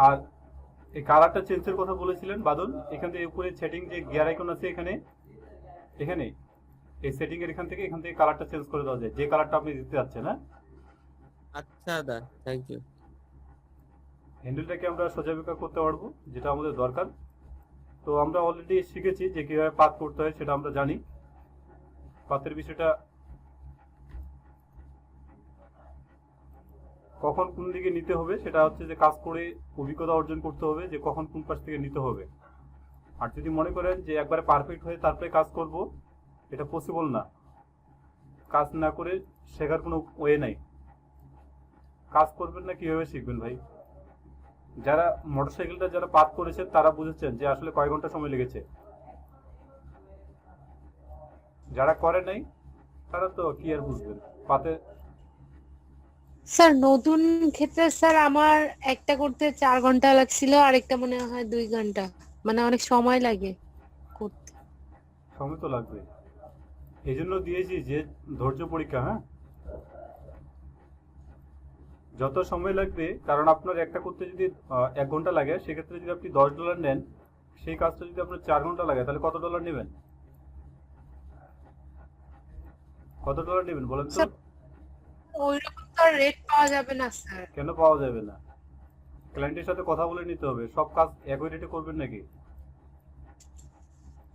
আর এই কালারটা চেঞ্জের কথা বলেছিলেন বাদল, এখান থেকে উপরে সেটিং যে গিয়ার আইকন আছে এখানে এই সেটিং এর এখান থেকে কালারটা চেঞ্জ করে দেওয়া যায়, যে কালারটা আপনি দিতে যাচ্ছেন। হ্যাঁ, আচ্ছা দা, থ্যাংক ইউ। হ্যান্ডেলটাকে আমরা সোজা বেঁকা করতে পারবো, যেটা আমাদের দরকার। তো আমরা অলরেডি শিখেছি যে কিভাবে পাত করতে হয়, সেটা আমরা জানি। পাতের বিষয়টা কখন কোন দিকে নিতে হবে সেটা হচ্ছে যে কাজ করে অভিজ্ঞতা অর্জন করতে হবে, যে কখন কোন পাশ থেকে নিতে হবে। আর যদি মনে করেন যে একবারে পারফেক্ট হয়ে তারপরে কাজ করব, এটা পসিবল না। কাজ না করে শেখার কোনো ওয়ে নাই। কাজ করবেন না কিভাবে শিখবেন ভাই? যারা মোটরসাইকেলটা যারা পাত করেছেন তারা বুঝেছেন যে আসলে কয় ঘন্টা সময় লেগেছে। যারা করে নাই তারা তো কি আর বুঝবেন পাতে। স্যার নতুন ক্ষেত্রে স্যার আমার একটা করতে 4 ঘন্টা লাগছিল, আরেকটা মনে হয় 2 ঘন্টা, মানে অনেক সময় লাগে করতে। সময় তো লাগবে, এই জন্য দিয়েছি যে ধৈর্য পরীক্ষা। হ্যাঁ, যত সময় লাগবে, কারণ আপনার একটা করতে যদি 1 ঘন্টা লাগে, সেক্ষেত্রে যদি আপনি $10 নেন, সেই কাজটা যদি আপনার 4 ঘন্টা লাগে, তাহলে কত ডলার নেবেন? কত ডলার নেবেন বলেন তো? ওইরকম তো রেট পাওয়া যাবে না স্যার। কেন পাওয়া যাবে না? ক্লায়েন্টের সাথে কথা বলে নিতে হবে। সব কাজ একই রেটে করবেন নাকি?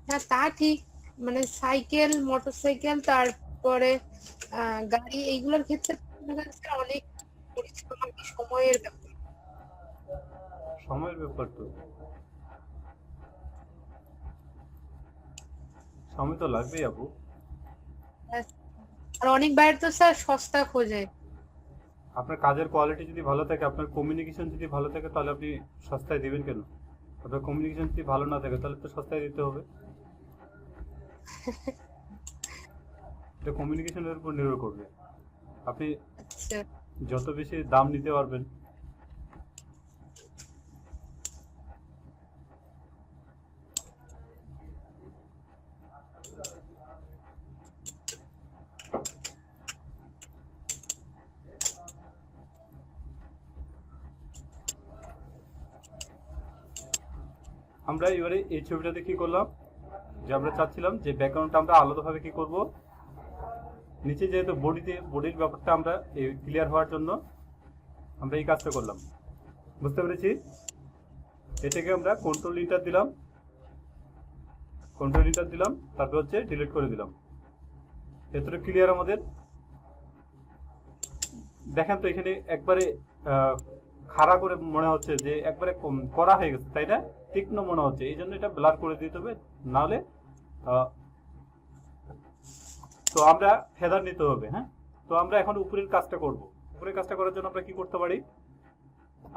হ্যাঁ তা ঠিক, মানে সাইকেল, মোটরসাইকেল, তারপরে গাড়ি, এইগুলোর ক্ষেত্রে অনেক পরিশ্রম, সময়ের ব্যাপার। সময়ের ব্যাপার তো, সময় তো লাগবেই আপু। আর অনেক বাইরে তো স্যার সস্তা খোঁজে। আপনার কাজের কোয়ালিটি যদি ভালো থাকে, আপনার কমিউনিকেশন যদি ভালো থাকে, তাহলে আপনি সস্তায় দিবেন কেন? আপনার কমিউনিকেশন যদি ভালো না থাকে তাহলে তো সস্তায় দিতে হবে। এটা কমিউনিকেশনের উপর নির্ভর করবে। আপনি আচ্ছা যত বেশি দাম নিতে পারবেন, আমরা এবারে এই ছবিটাতে কি করলাম, যে আমরা চাচ্ছিলাম যে ব্যাকগ্রাউন্ডটা আমরা আলাদাভাবে কি করব, নিচে যেহেতু বডির ব্যাপারটা আমরা ক্লিয়ার হওয়ার জন্য আমরা এই কাজটা করলাম। বুঝতে পেরেছি? এটাকে আমরা কন্ট্রোল ইন্টার দিলাম, তারপর হচ্ছে ডিলিট করে দিলাম। এতটা ক্লিয়ার আমাদের? দেখেন তো এখানে একবারে খাড়া করে মনে হচ্ছে যে একবারে করা হয়ে গেছে, তাই না? তীক্ষ্ণ মনে হচ্ছে, এই জন্য এটা ব্লার করে দিতে হবে, নাহলে তো আমরা ফেদার নিতে হবে। হ্যাঁ, তো আমরা এখন উপরের কাজটা করব। উপরের কাজটা করার জন্য আমরা কি করতে পারি,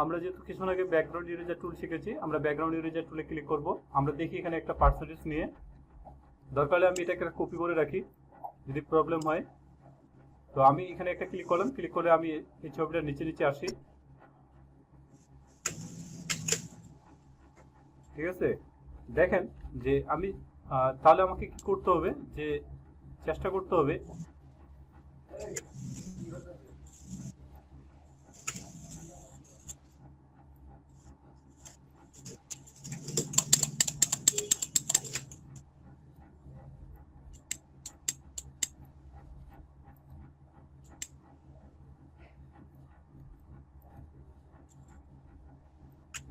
আমরা যেহেতু কিছুক্ষণ আগে ব্যাকগ্রাউন্ড ইরেজার টুল শিখেছি, আমরা ব্যাকগ্রাউন্ড ইরেজার টুলে ক্লিক করব। আমরা দেখি এখানে একটা পার্সেন্টেজ নিয়ে, দরকার হলে আমি এটাকে কপি করে রাখি যদি প্রবলেম হয়। তো আমি এখানে একটা ক্লিক করলাম, ক্লিক করে আমি এই ছবিটা নিচে আসি। ঠিক আছে, দেখেন যে আমি তাহলে আমাকে কি করতে হবে, যে চেষ্টা করতে হবে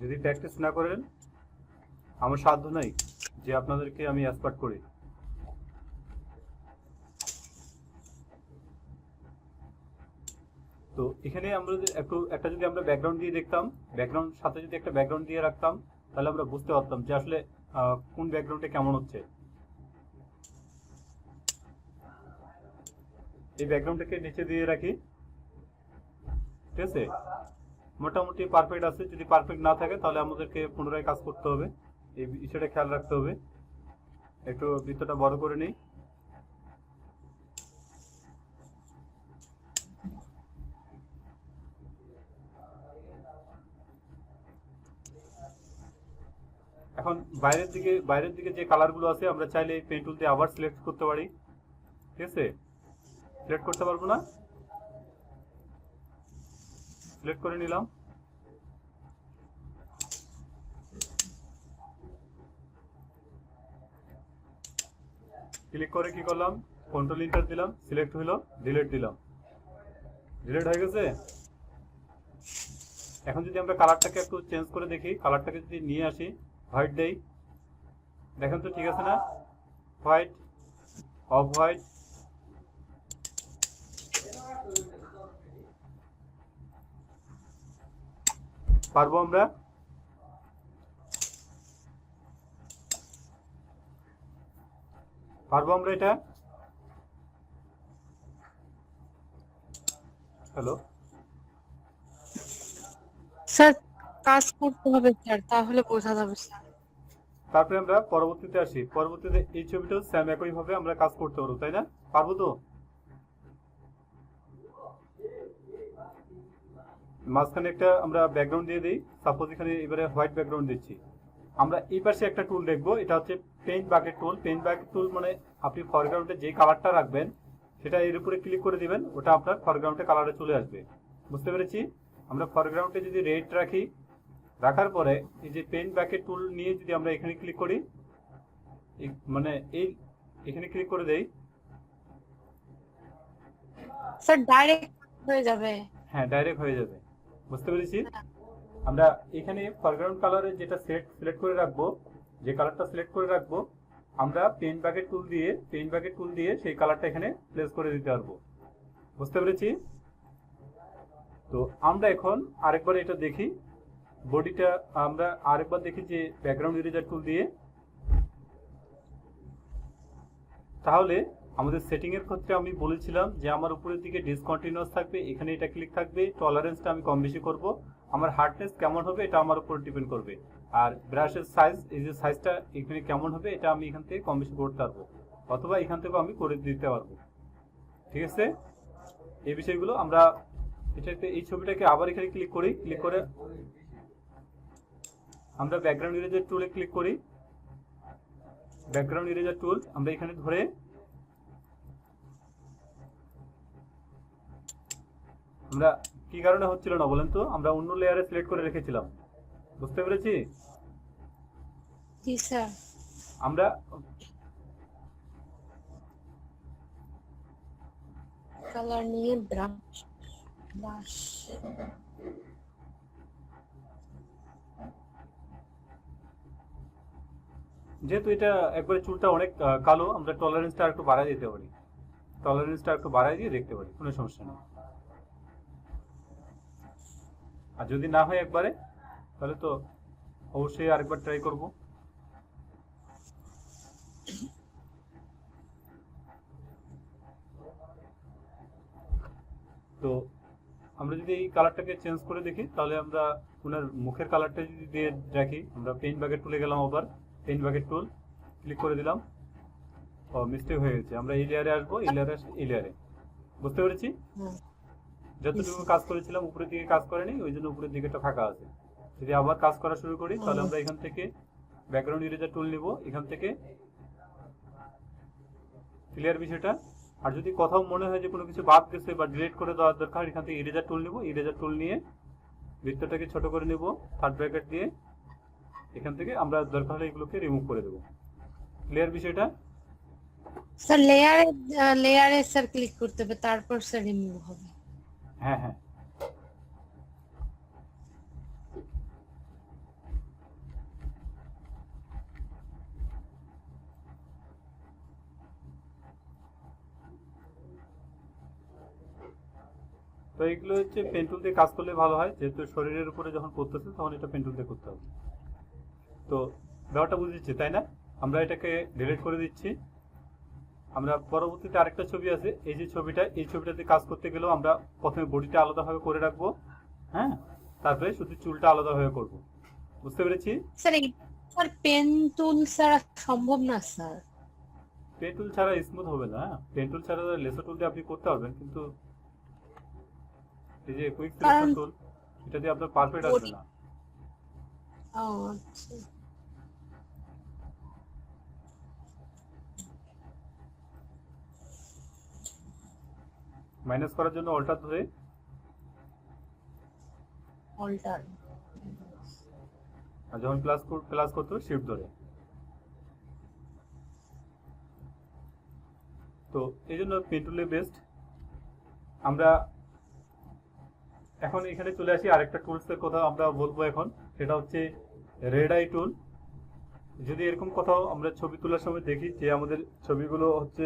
যদি প্র্যাকটিস না করেন আমার সাধ্য নাই যে আপনাদেরকে আমি এক্সপার্ট করি। তো এখানে আমরা একটা যদি আমরা ব্যাকগ্রাউন্ড দিয়ে দেখতাম, ব্যাকগ্রাউন্ড সাথে যদি একটা ব্যাকগ্রাউন্ড দিয়ে রাখতাম, তাহলে আমরা বুঝতে পারতাম যে আসলে কোন ব্যাকগ্রাউন্ডে কেমন হচ্ছে। এই ব্যাকগ্রাউন্ডটাকে নিচে দিয়ে রাখি। ঠিক আছে, মোটামুটি পারফেক্ট আছে। যদি পারফেক্ট না থাকে তাহলে আমাদেরকে পুনরায় কাজ করতে হবে, এই বিষয়টা খেয়াল রাখতে হবে। একটু বৃত্তটা বড় করে নিই। এখন বাইরের দিকে যে কালারগুলো আছে আমরা চাইলে এই পেন টুল দিয়ে আবার সিলেক্ট করতে পারি। ঠিক আছে, সিলেক্ট করতে পারবো না, সিলেক্ট করে নিলাম। ক্লিক করে কি করলাম, কন্ট্রোল ইন্টার দিলাম, সিলেক্ট হইলো, ডিলিট দিলাম, ডিলিট হয়ে গেছে। এখন যদি আমরা কালারটাকে একটু চেঞ্জ করে দেখি, কালারটাকে যদি নিয়ে আসি, হোয়াইট দেই, দেখেন তো ঠিক আছে না? হোয়াইট, অফ হোয়াইট, পারবো আমরা? পারবো আমরা এটা? হ্যালো স্যার, কাজ করতে হবে স্যার, তাহলে বোঝা যাবে স্যার। তারপরে আমরা পরবর্তীতে আসি। পরবর্তীতে এই ছবিটাও সেম একই ভাবে আমরা কাজ করতে পারবো, তাই না? পারবো তো? মাঝখানে একটা আমরা ব্যাকগ্রাউন্ড দিয়ে দিই, সাপোজ এখানে এবারে হোয়াইট ব্যাকগ্রাউন্ড দিচ্ছি। আমরা এই পাশে একটা টুল দেখবো, এটা হচ্ছে পেইন্ট বাকেট টুল। পেইন্ট বাকেট টুল মানে আপনি ফরগ্রাউন্ডে যে কালারটা রাখবেন সেটা এর উপরে ক্লিক করে দিবেন, ওটা আপনার ফরগ্রাউন্ডে কালারে চলে আসবে। বুঝতে পেরেছি? আমরা ফরগ্রাউন্ডে যদি রেড রাখি, রাখার পরে এই যে পেইন্ট বাকেট টুল নিয়ে যদি আমরা এখানে ক্লিক করি, মানে এই এখানে ক্লিক করে দেই, স্যার ডাইরেক্ট হয়ে যাবে। হ্যাঁ ডাইরেক্ট হয়ে যাবে। বুঝতে পেরেছি? আমরা এখানে ফরগ্রাউন্ড কালারের যেটা সিলেক্ট করে রাখবো, যে কালারটা সিলেক্ট করে রাখবো, আমরা পেইন্ট বাকেট টুল দিয়ে সেই কালারটা এখানে প্লেস করে দিতে পারবো। বুঝতে পেরেছি? তো আমরা এখন আরেকবার এটা দেখি, বডিটা আমরা আরেকবার দেখি যে ব্যাকগ্রাউন্ড ইরেজার টুল দিয়ে। তাহলে আমাদের সেটিং এর ক্ষেত্রে আমি বলেছিলাম যে আমার উপরের দিকে ডিসকন্টিনিউয়াস থাকবে, এখানে এটা ক্লিক থাকবে, টলারেন্সটা আমি কম বেশি করব, আমার হার্ডনেস কেমন হবে এটা আমার উপর ডিপেন্ড করবে, আর ব্রাশের সাইজ, এই যে সাইজটা এখানে কেমন হবে এটা আমি এখান থেকে কম বেশি করতে পারবো, অথবা এখান থেকে আমি করে দিতে পারবো। ঠিক আছে, এই বিষয়গুলো আমরা এটাতে এই ছবিটাকে আবার এখানে ক্লিক করি, ক্লিক করে আমরা ব্যাকগ্রাউন্ড ইরেজার টুলে ক্লিক করি। ব্যাকগ্রাউন্ড ইরেজার টুল আমরা এখানে ধরে আমরা কি কারণে হচ্ছিল না বলেন তো, আমরা অন্য লেয়ারে সিলেক্ট করে রেখেছিলাম। বুঝতে পেরেছি? জি স্যার। আমরা কালার নিয়ে ব্রাশ ব্রাশ যেহেতু এটা একবারে চুলটা অনেক কালো, আমরা টলারেন্সটা একটু বাড়াই দিতে পারি, টলারেন্সটা একটু বাড়াই দিয়ে দেখতে পারি, কোনো সমস্যা নেই। আর যদি না হয় একবারে, তাহলে তো অবশ্যই আরেকবার ট্রাই করব। তো আমরা যদি এই কালারটাকে চেঞ্জ করে দেখি, তাহলে আমরা ওনার মুখের কালারটা যদি দিয়ে রাখি, আমরা পেইন্ট বাকেট টুলে গেলাম, আবার পেইন্ট বাকেট টুল ক্লিক করে দিলাম। ও মিস্টেক হয়ে গেছে, আমরা এই লেয়ারে আসবো, এই লেয়ারে এই লেয়ারে, বুঝতে পেরেছি? হুম। যতটুকু কাজ করেছিলাম উপরের দিকে কাজ করেনি, ওই জন্য উপরের দিকে একটা ফাঁকা আছে। যদি আবার কাজ করা শুরু করি, তাহলে আমরা এখান থেকে ব্যাকগ্রাউন্ড ইরেজার টুল নিব, এখান থেকে ক্লিয়ার বিষয়টা। আর যদি কোথাও মনে হয় যে কোনো কিছু বাদ গেছে বা ডিলিট করে দেওয়ার দরকার, এখান থেকে ইরেজার টুল নিব, ইরেজার টুল নিয়ে বৃত্তটাকে ছোট করে নিব, থার্ড ব্র্যাকেট দিয়ে এখান থেকে আমরা দরকার হলে এগুলোকে রিমুভ করে দেবো। ক্লিয়ার বিষয়টা? স্যার লেয়ারে স্যার ক্লিক করতে হবে, তারপর স্যার রিমুভ হবে। হ্যাঁ হ্যাঁ, তো এগুলো হচ্ছে পেন টুল দিয়ে কাজ করলে ভালো হয়, যেহেতু শরীরের উপরে যখন পড়তেছে তখন এটা পেন টুল দিয়ে করতে হবে। তো ব্যাপারটা বুঝেছি তাই না? আমরা এটাকে ডিলিট করে দিচ্ছি। আমরা পরবর্তীতে আরেকটা ছবি আছে, এই যে ছবিটা, এই ছবিটাতে কাজ করতে গেলেও আমরা প্রথমে বডিটা আলাদাভাবে করে রাখবো, হ্যাঁ, তারপরে শুধু চুলটা আলাদাভাবে করব। বুঝতে পেরেছি? স্যার পেন টুল ছাড়া সম্ভব না স্যার। পেন টুল ছাড়া স্মুথ হবে না, পেন টুল ছাড়া লেসার টুল দিয়ে আপনি করতে পারবেন, কিন্তু এই যে কুইক সিলেকশন টুল, এটা দিয়ে আপনার পারফেক্ট আসবে না। ও আচ্ছা। মাইনাস করার জন্য অল্টার ধরে, অল্টার। আর যখন প্লাস করতে হবে শিফট ধরে। তো এই জন্য পেন টুলে বেস্ট। আমরা এখন এখানে চলে আসি আরেকটা টুলসের কথা আমরা বলবো এখন, সেটা হচ্ছে রেড আই টুল। যদি এরকম কোথাও আমরা ছবি তোলার সময় দেখি যে আমাদের ছবিগুলো হচ্ছে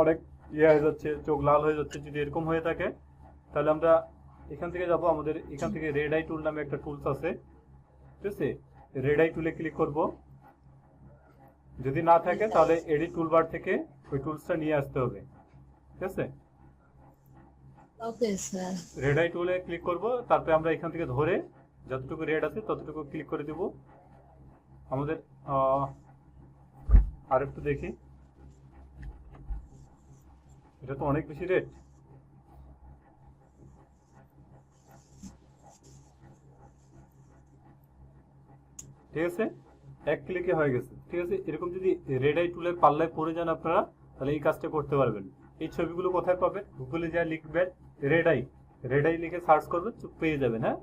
অনেক ইয়ে হয়ে যাচ্ছে, চোখ লাল হয়ে যাচ্ছে, যদি এরকম হয়ে থাকে, তাহলে আমরা এখান থেকে যাব, আমাদের এখান থেকে রেড আই টুল নামে একটা টুলস আছে, ঠিক আছে? রেড আই টুলে ক্লিক করব। যদি না থাকে তাহলে এডিট টুলবার থেকে ওই টুলসটা নিয়ে আসতে হবে, ঠিক আছে? Okay sir. রেড আই টুলে ক্লিক করব, তারপরে আমরা এখান থেকে ধরে যতটুকু রেড আছে ততটুকু ক্লিক করে দেব। আমাদের আর একটু দেখি, এটা তো অনেক বেশি রেড। ঠিক আছে, এক ক্লিকে হয়ে গেছে, ঠিক আছে? এরকম যদি রেড আই টুলের পাল্লায় পড়ে যান আপনারা, তাহলে এই কাজটা করতে পারবেন। এই ছবিগুলো কোথায় পাবেন? গুগলে যা লিখবেন রেড আই, রেড আই লিখে সার্চ করবেন, পেয়ে যাবেন। হ্যাঁ,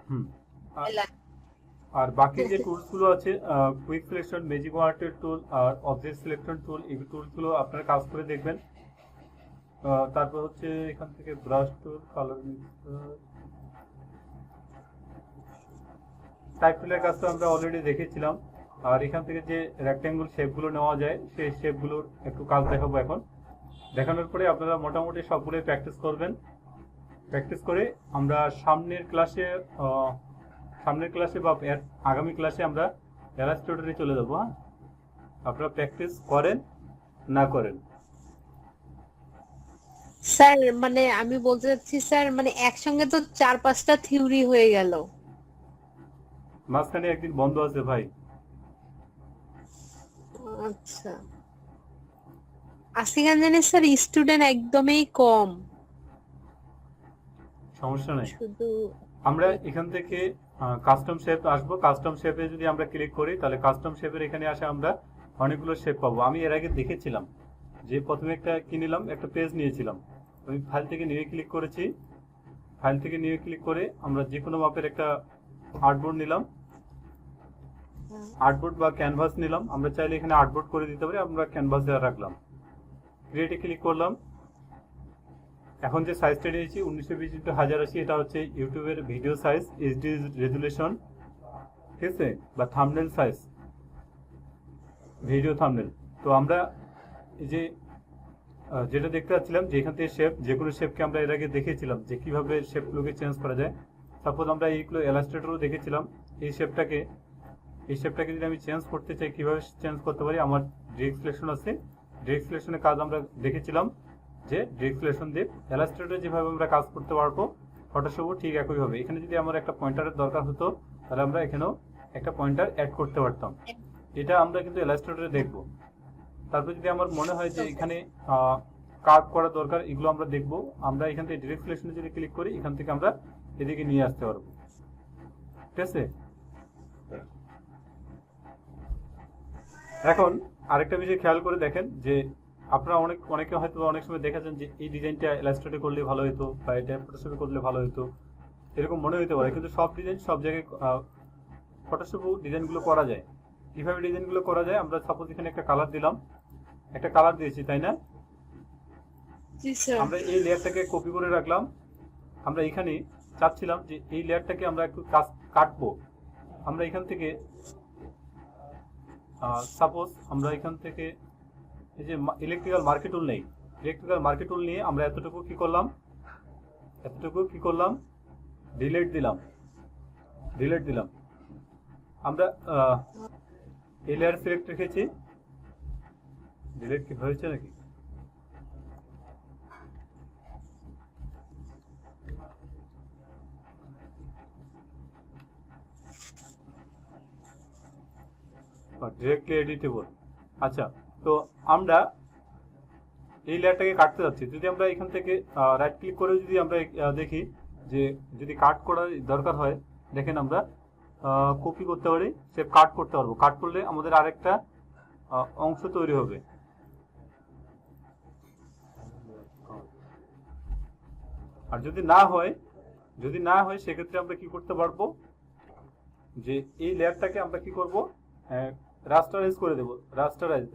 হুম। আর বাকি যে টুলস গুলো আছে, কুইক সিলেকশন, ম্যাজিক ওয়াটার টুল আর অবজেক্ট সিলেকশন টুল, এই টুলস গুলো আপনারা কাজ করে দেখবেন। তারপর হচ্ছে এখান থেকে ব্রাশ টুল, কালার মিক্সার, টাইপ টুলের কাজটা আমরা অলরেডি দেখেছিলাম। আর এখান থেকে যে রেক্ট্যাঙ্গুল শেপগুলো নেওয়া যায়, সেই শেপগুলোর একটু কাজ দেখাবো এখন। দেখানোর পরে আপনারা মোটামুটি সবগুলোই প্র্যাকটিস করবেন। প্র্যাকটিস করে আমরা সামনের ক্লাসে বা আগামী ক্লাসে আমরা ইলাস্ট্রেটরে চলে যাবো। হ্যাঁ, আপনারা প্র্যাকটিস করেন না করেন। স্যার মানে আমি বলতে চাচ্ছি স্যার, মানে একসঙ্গে তো 4-5টা থিওরি হয়ে গেল। মাঝখানে একদিন বন্ধ আছে ভাই। আচ্ছা, আজকে কেন জানি স্যার স্টুডেন্ট একদমই কম। সমস্যা নাই, শুধু আমরা এখান থেকে কাস্টম শেপ আসবো। কাস্টম শেপে যদি আমরা ক্লিক করি, তাহলে কাস্টম শেপের এখানে আসে আমরা অনেকগুলো শেপ পাবো। আমি এর আগে দেখেছিলাম যে প্রথমে একটা কি নিলাম, একটা পেজ নিয়েছিলাম। আমি ফাইল থেকে নিয়ে ক্লিক করেছি। ফাইল থেকে নিয়ে ক্লিক করে আমরা যে কোনো মাপের একটা আর্টবোর্ড নিলাম, আর্টবোর্ড বা ক্যানভাস নিলাম। আমরা চাইলে এখানে আর্টবোর্ড করে দিতে পারি, আমরা ক্যানভাস দেওয়া রাখলাম। ক্রিয়েটে ক্লিক করলাম। এখন যে সাইজটা নিয়েছি 1920x1080, এটা হচ্ছে ইউটিউবের ভিডিও সাইজ, এইচডি রেজুলেশন, ঠিক আছে, বা থাম্বনেল সাইজ, ভিডিও থাম্বনেল। তো আমরা এই যে যেটা দেখতে পাচ্ছিলাম যে এখান থেকে শেপ, যে কোনো শেপকে আমরা এর আগে দেখেছিলাম যে কিভাবে শেপগুলোকে চেঞ্জ করা যায়। সাপোজ আমরা এইগুলো ইলাস্ট্রেটরও দেখেছিলাম। এই শেপটাকে যদি আমি চেঞ্জ করতে চাই, কিভাবে চেঞ্জ করতে পারি, আমার ডিরেক্ট সিলেকশন আছে। ডিরেক্ট সিলেকশনের কাজ আমরা দেখেছিলাম যে ডিরেক্ট সিলেকশন দিয়ে ইলাস্ট্রেটরে যেভাবে আমরা কাজ করতে পারবো, ফটোশপও ঠিক একইভাবে। এখানে যদি আমার একটা পয়েন্টারের দরকার হতো, তাহলে আমরা এখানেও একটা পয়েন্টার অ্যাড করতে পারতাম। এটা আমরা কিন্তু ইলাস্ট্রেটরে দেখবো। তারপর যদি আমার মনে হয় যে এখানে কার্ভ করা দরকার, এগুলো আমরা দেখবো। আমরা এখান থেকে ডিরেক্ট সিলেকশনে যদি ক্লিক করি, এখান থেকে আমরা এদিকে নিয়ে আসতে পারবো, ঠিক আছে। এখন আরেকটা বিষয় খেয়াল করে দেখেন যে আপনারা অনেকে হয়তো অনেক সময় দেখেছেন যে এই ডিজাইনটা ইলাস্ট্রেটরে করলে ভালো হতো, বা এটা ফটোশপে করলে ভালো হতো, এরকম মনে হতে পারে। কিন্তু সব ডিজাইন সব জায়গায় ফটোশপেও ডিজাইনগুলো করা যায়। কিভাবে ডিজাইনগুলো করা যায়, আমরা সাপোজ এখানে একটা কালার দিলাম, একটা কালার দিয়েছি, তাই না? জি স্যার। আমরা এই লেয়ারটাকে কপি করে রাখলাম। আমরা এখানে চাচ্ছিলাম যে এই লেয়ারটাকে আমরা একটু কাটবো। আমরা এখান থেকে সাপোজ আমরা এখান থেকে এই যে ইলেকট্রিক্যাল মার্কেট টুল নেই, ইলেকট্রিক্যাল মার্কেট টুল নিয়ে আমরা এতটুকু কি করলাম, ডিলিট দিলাম। আমরা এই লেয়ার সিলেক্ট রেখেছি। ডিলিট কি হয়েছে নাকি? Directly editable. আচ্ছা, তো আমরা এই লেয়ারটাকে কাটতে যাচ্ছি। যদি আমরা এখান থেকে রাইট ক্লিক করে যদি আমরা দেখি যে যদি কাট করার দরকার হয়, দেখেন আমরা কপি করতে পারি, সে কাট করতে পারবো। কাট করলে আমাদের আরেকটা অংশ তৈরি হবে। আর যদি না হয় সেক্ষেত্রে আমরা কি করতে পারবো, যে এই লেয়ারটাকে আমরা কি করব, রাস্টারাইজ করে দেবো।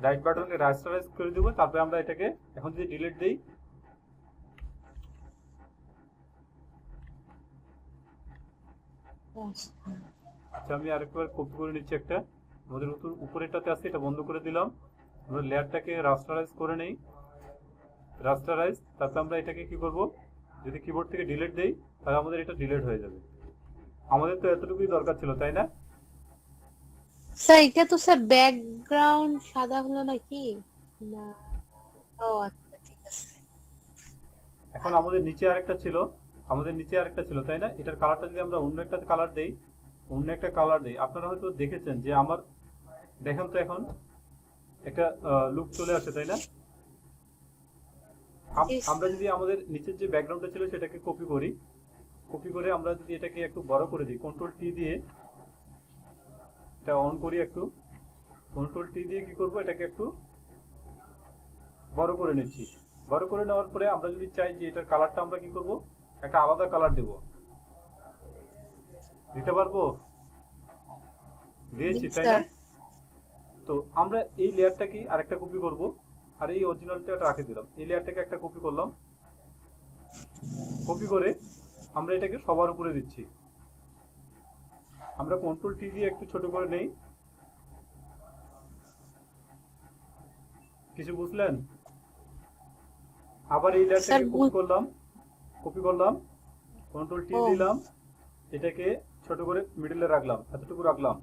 রাইট বাটনে রাস্টারাইজ করে দেবো। তারপরে আমরা এটাকে এখন যদি ডিলিট দেই, আচ্ছা আমি আরেকবার কপি করে নিচ্ছি একটা। আমাদের উপরেরটাতে আছে, এটা বন্ধ করে দিলাম। আমরা লেয়ারটাকে রাস্টারাইজ করে নেই, রাস্টারাইজ। তারপরে আমরা এটাকে কি করব, যদি কিবোর্ড থেকে ডিলিট দেই, তাহলে আমাদের এটা ডিলিট হয়ে যাবে। আমাদের তো এতটুকুই দরকার ছিল, তাই না? স্যার এটা তো স্যার ব্যাকগ্রাউন্ড সাদা হলো নাকি? না, ও আচ্ছা ঠিক আছে। এখন আমাদের নিচে আরেকটা ছিল, তাই না? এটার কালারটা যদি আমরা অন্য একটা কালার দেই, আপনারা হয়তো দেখেছেন যে আমার দেখেন তো এখন একটা লুক চলে আসে, তাই না? আমরা যদি আমাদের নিচের যে ব্যাকগ্রাউন্ডটা ছিল সেটাকে কপি করে আমরা যদি এটাকে একটু বড় করে দিই, কন্ট্রোল টি দিয়ে এটা অন করি, একটু কন্ট্রোল টি দিয়ে কি করব, এটাকে একটু বড় করে নিচ্ছি। বড় করে নেওয়ার পরে আমরা যদি চাই যে এটার কালারটা আমরা কি করব, একটা আলাদা কালার দিতে পারবো, দিয়েছি, তাই না? তো আমরা এই লেয়ারটাকে আরেকটা কপি করব, আর এই অরিজিনালটা রাখে দিলাম। এই লেয়ারটাকে একটা কপি করলাম, কপি করে আমরা এটাকে সবার উপরে দিচ্ছি। আমরা কন্ট্রোল টি দিয়ে একটু ছোট করে নেই। কিছু বুঝলেন? আবার এই লেয়ারটাকে কপি করলাম, কন্ট্রোল টি দিলাম, এটাকে ছোট করে মিডলে রাখলাম, এতটুকু রাখলাম,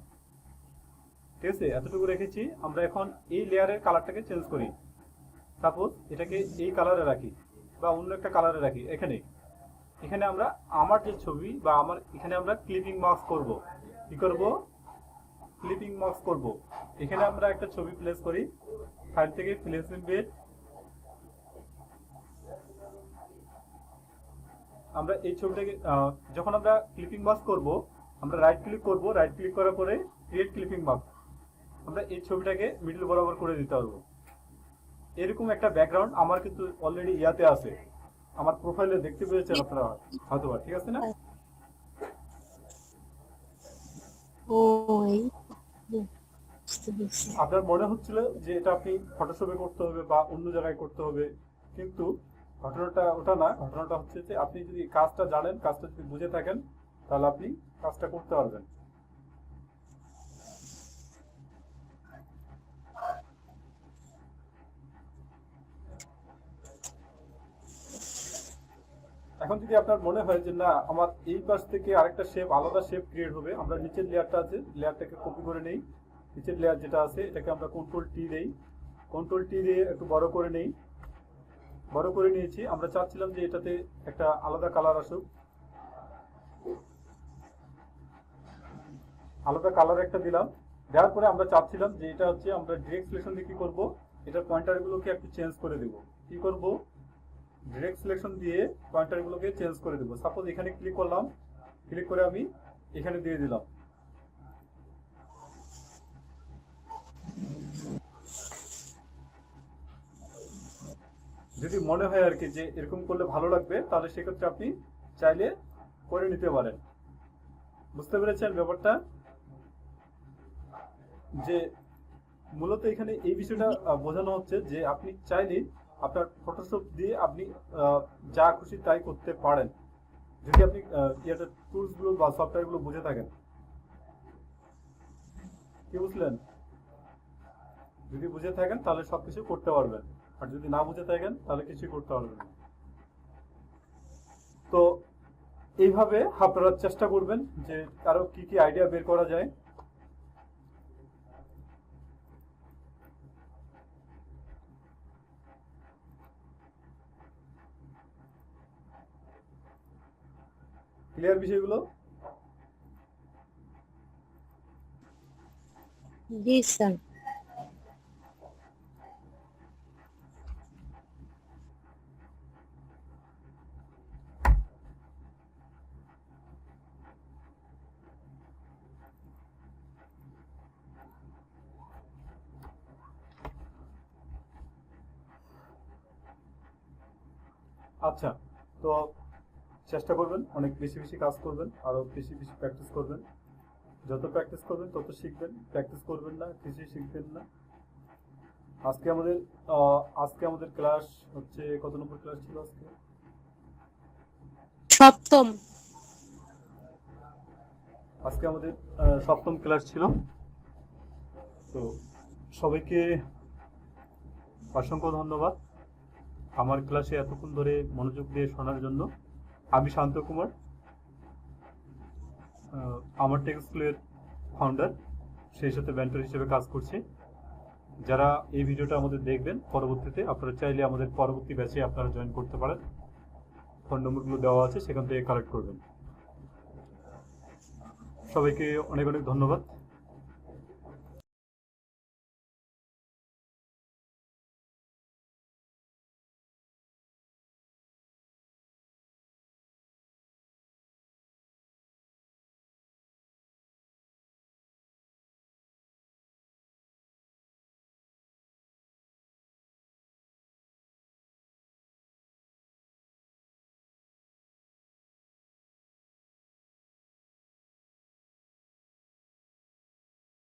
ঠিক আছে? এতটুকু রেখেছি। আমরা এখন এই লেয়ারের কালারটাকে চেঞ্জ করি। সাপোজ এটাকে এই কালারে রাখি বা অন্য একটা কালারে রাখি। এখানে আমরা আমার যে ছবি বা এখানে আমরা ক্লিপিং মার্কস করব। কি করব? ক্লিপিং মার্কস করব। এখানে আমরা একটা ছবি প্লেস করি, ফাইল থেকে প্লেস ইমবেড। আমরা এই ছবিটাকে যখন আমরা ক্লিপিং মার্কস করব, আমরা রাইট ক্লিক করব, রাইট ক্লিক করার পরে ক্রিয়েট ক্লিপিং মার্কস। আমরা এই ছবিটাকে মিডল বরাবর করে দিতে পারবো। এরকম একটা ব্যাকগ্রাউন্ড আমার কিন্তু অলরেডি ইয়াতে আছে, আমার প্রোফাইলে দেখতে পেয়েছেন আপনারা হয়তো, ঠিক আছে না? ও এই বুঝতে পেরেছি। আপনার মনে হচ্ছিল যে এটা আপনি ফটোশপে করতে হবে বা অন্য জায়গায় করতে হবে, কিন্তু ঘটনাটা ওটা না। ঘটনাটা হচ্ছে যে আপনি যদি কাজটা জানেন, কাজটা যদি বুঝে থাকেন, তাহলে আপনি কাজটা করতে পারবেন। এখন যদি আপনার মনে হয় যে না, আমার এই পাশ থেকে আরেকটা শেপ, আলাদা শেপ ক্রিয়েট হবে, আমরা নিচের লেয়ারটা আছে, লেয়ারটাকে কপি করে নেই। নিচের লেয়ার যেটা আছে এটাকে আমরা কন্ট্রোল টি দেই, কন্ট্রোল টি দিয়ে একটু বড় করে নেই। বড় করে নিয়েছি। আমরা চাচ্ছিলাম যে এটাতে একটা আলাদা কালার আসুক, আলাদা কালার একটা দিলাম। দেওয়ার পরে আমরা চাচ্ছিলাম যে এটা হচ্ছে আমরা ডিরেক্ট সিলেকশন দিয়ে কি করবো, এটার পয়েন্টারগুলোকে একটু চেঞ্জ করে দেব। কি করব, ডিরেক্ট সিলেকশন দিয়ে পয়েন্টারগুলোকে চেঞ্জ করে দেব। সাপোজ এখানে ক্লিক করলাম, ক্লিক করে আমি এখানে দিয়ে দিলাম। যদি মনে হয় আর কি যে এরকম করলে ভালো লাগবে, তাহলে সেক্ষেত্রে আপনি চাইলে করে নিতে পারেন। বুঝতে পেরেছেন ব্যাপারটা? যে মূলত এখানে এই বিষয়টা বোঝানো হচ্ছে যে আপনি চাইলে আপনার ফটোশপ দিয়ে আপনি যা খুশি তাই করতে পারেন, যদি আপনি টুলস গুলো বা সফটওয়্যার গুলো বুঝে থাকেন। কি বুঝলেন? যদি বুঝে থাকেন তাহলে সবকিছু করতে পারবেন, আর যদি না বুঝে থাকেন তাহলে কিছুই করতে পারবেন না। তো এইভাবে আপনারা চেষ্টা করবেন যে আরো কি কি আইডিয়া বের করা যায়। ক্লিয়ার বিষয়গুলো? জি স্যার। আচ্ছা, তো চেষ্টা করবেন, অনেক বেশি বেশি কাজ করবেন, আরো বেশি বেশি প্র্যাকটিস করবেন। যত প্র্যাকটিস করবেন তত শিখবেন। প্র্যাকটিস করবেন না, কিছুই শিখবেন না। আজকে আমাদের ক্লাস হচ্ছে, কত নম্বর ক্লাস ছিল আজকে? সপ্তম। আজকে আমাদের সপ্তম ক্লাস ছিল। তো সবাইকে অসংখ্য ধন্যবাদ আমার ক্লাসে এতক্ষণ ধরে মনোযোগ দিয়ে শোনার জন্য। আমি শান্ত কুমার, আমার টেক স্কুলের ফাউন্ডার, সেই সাথে মেন্টর হিসেবে কাজ করছি। যারা এই ভিডিওটা আমাদের দেখবেন পরবর্তীতে, আপনারা চাইলে আমাদের পরবর্তী ব্যাচে আপনারা জয়েন করতে পারেন। ফোন নম্বরগুলো দেওয়া আছে, সেখান থেকে কালেক্ট করবেন। সবাইকে অনেক অনেক ধন্যবাদ।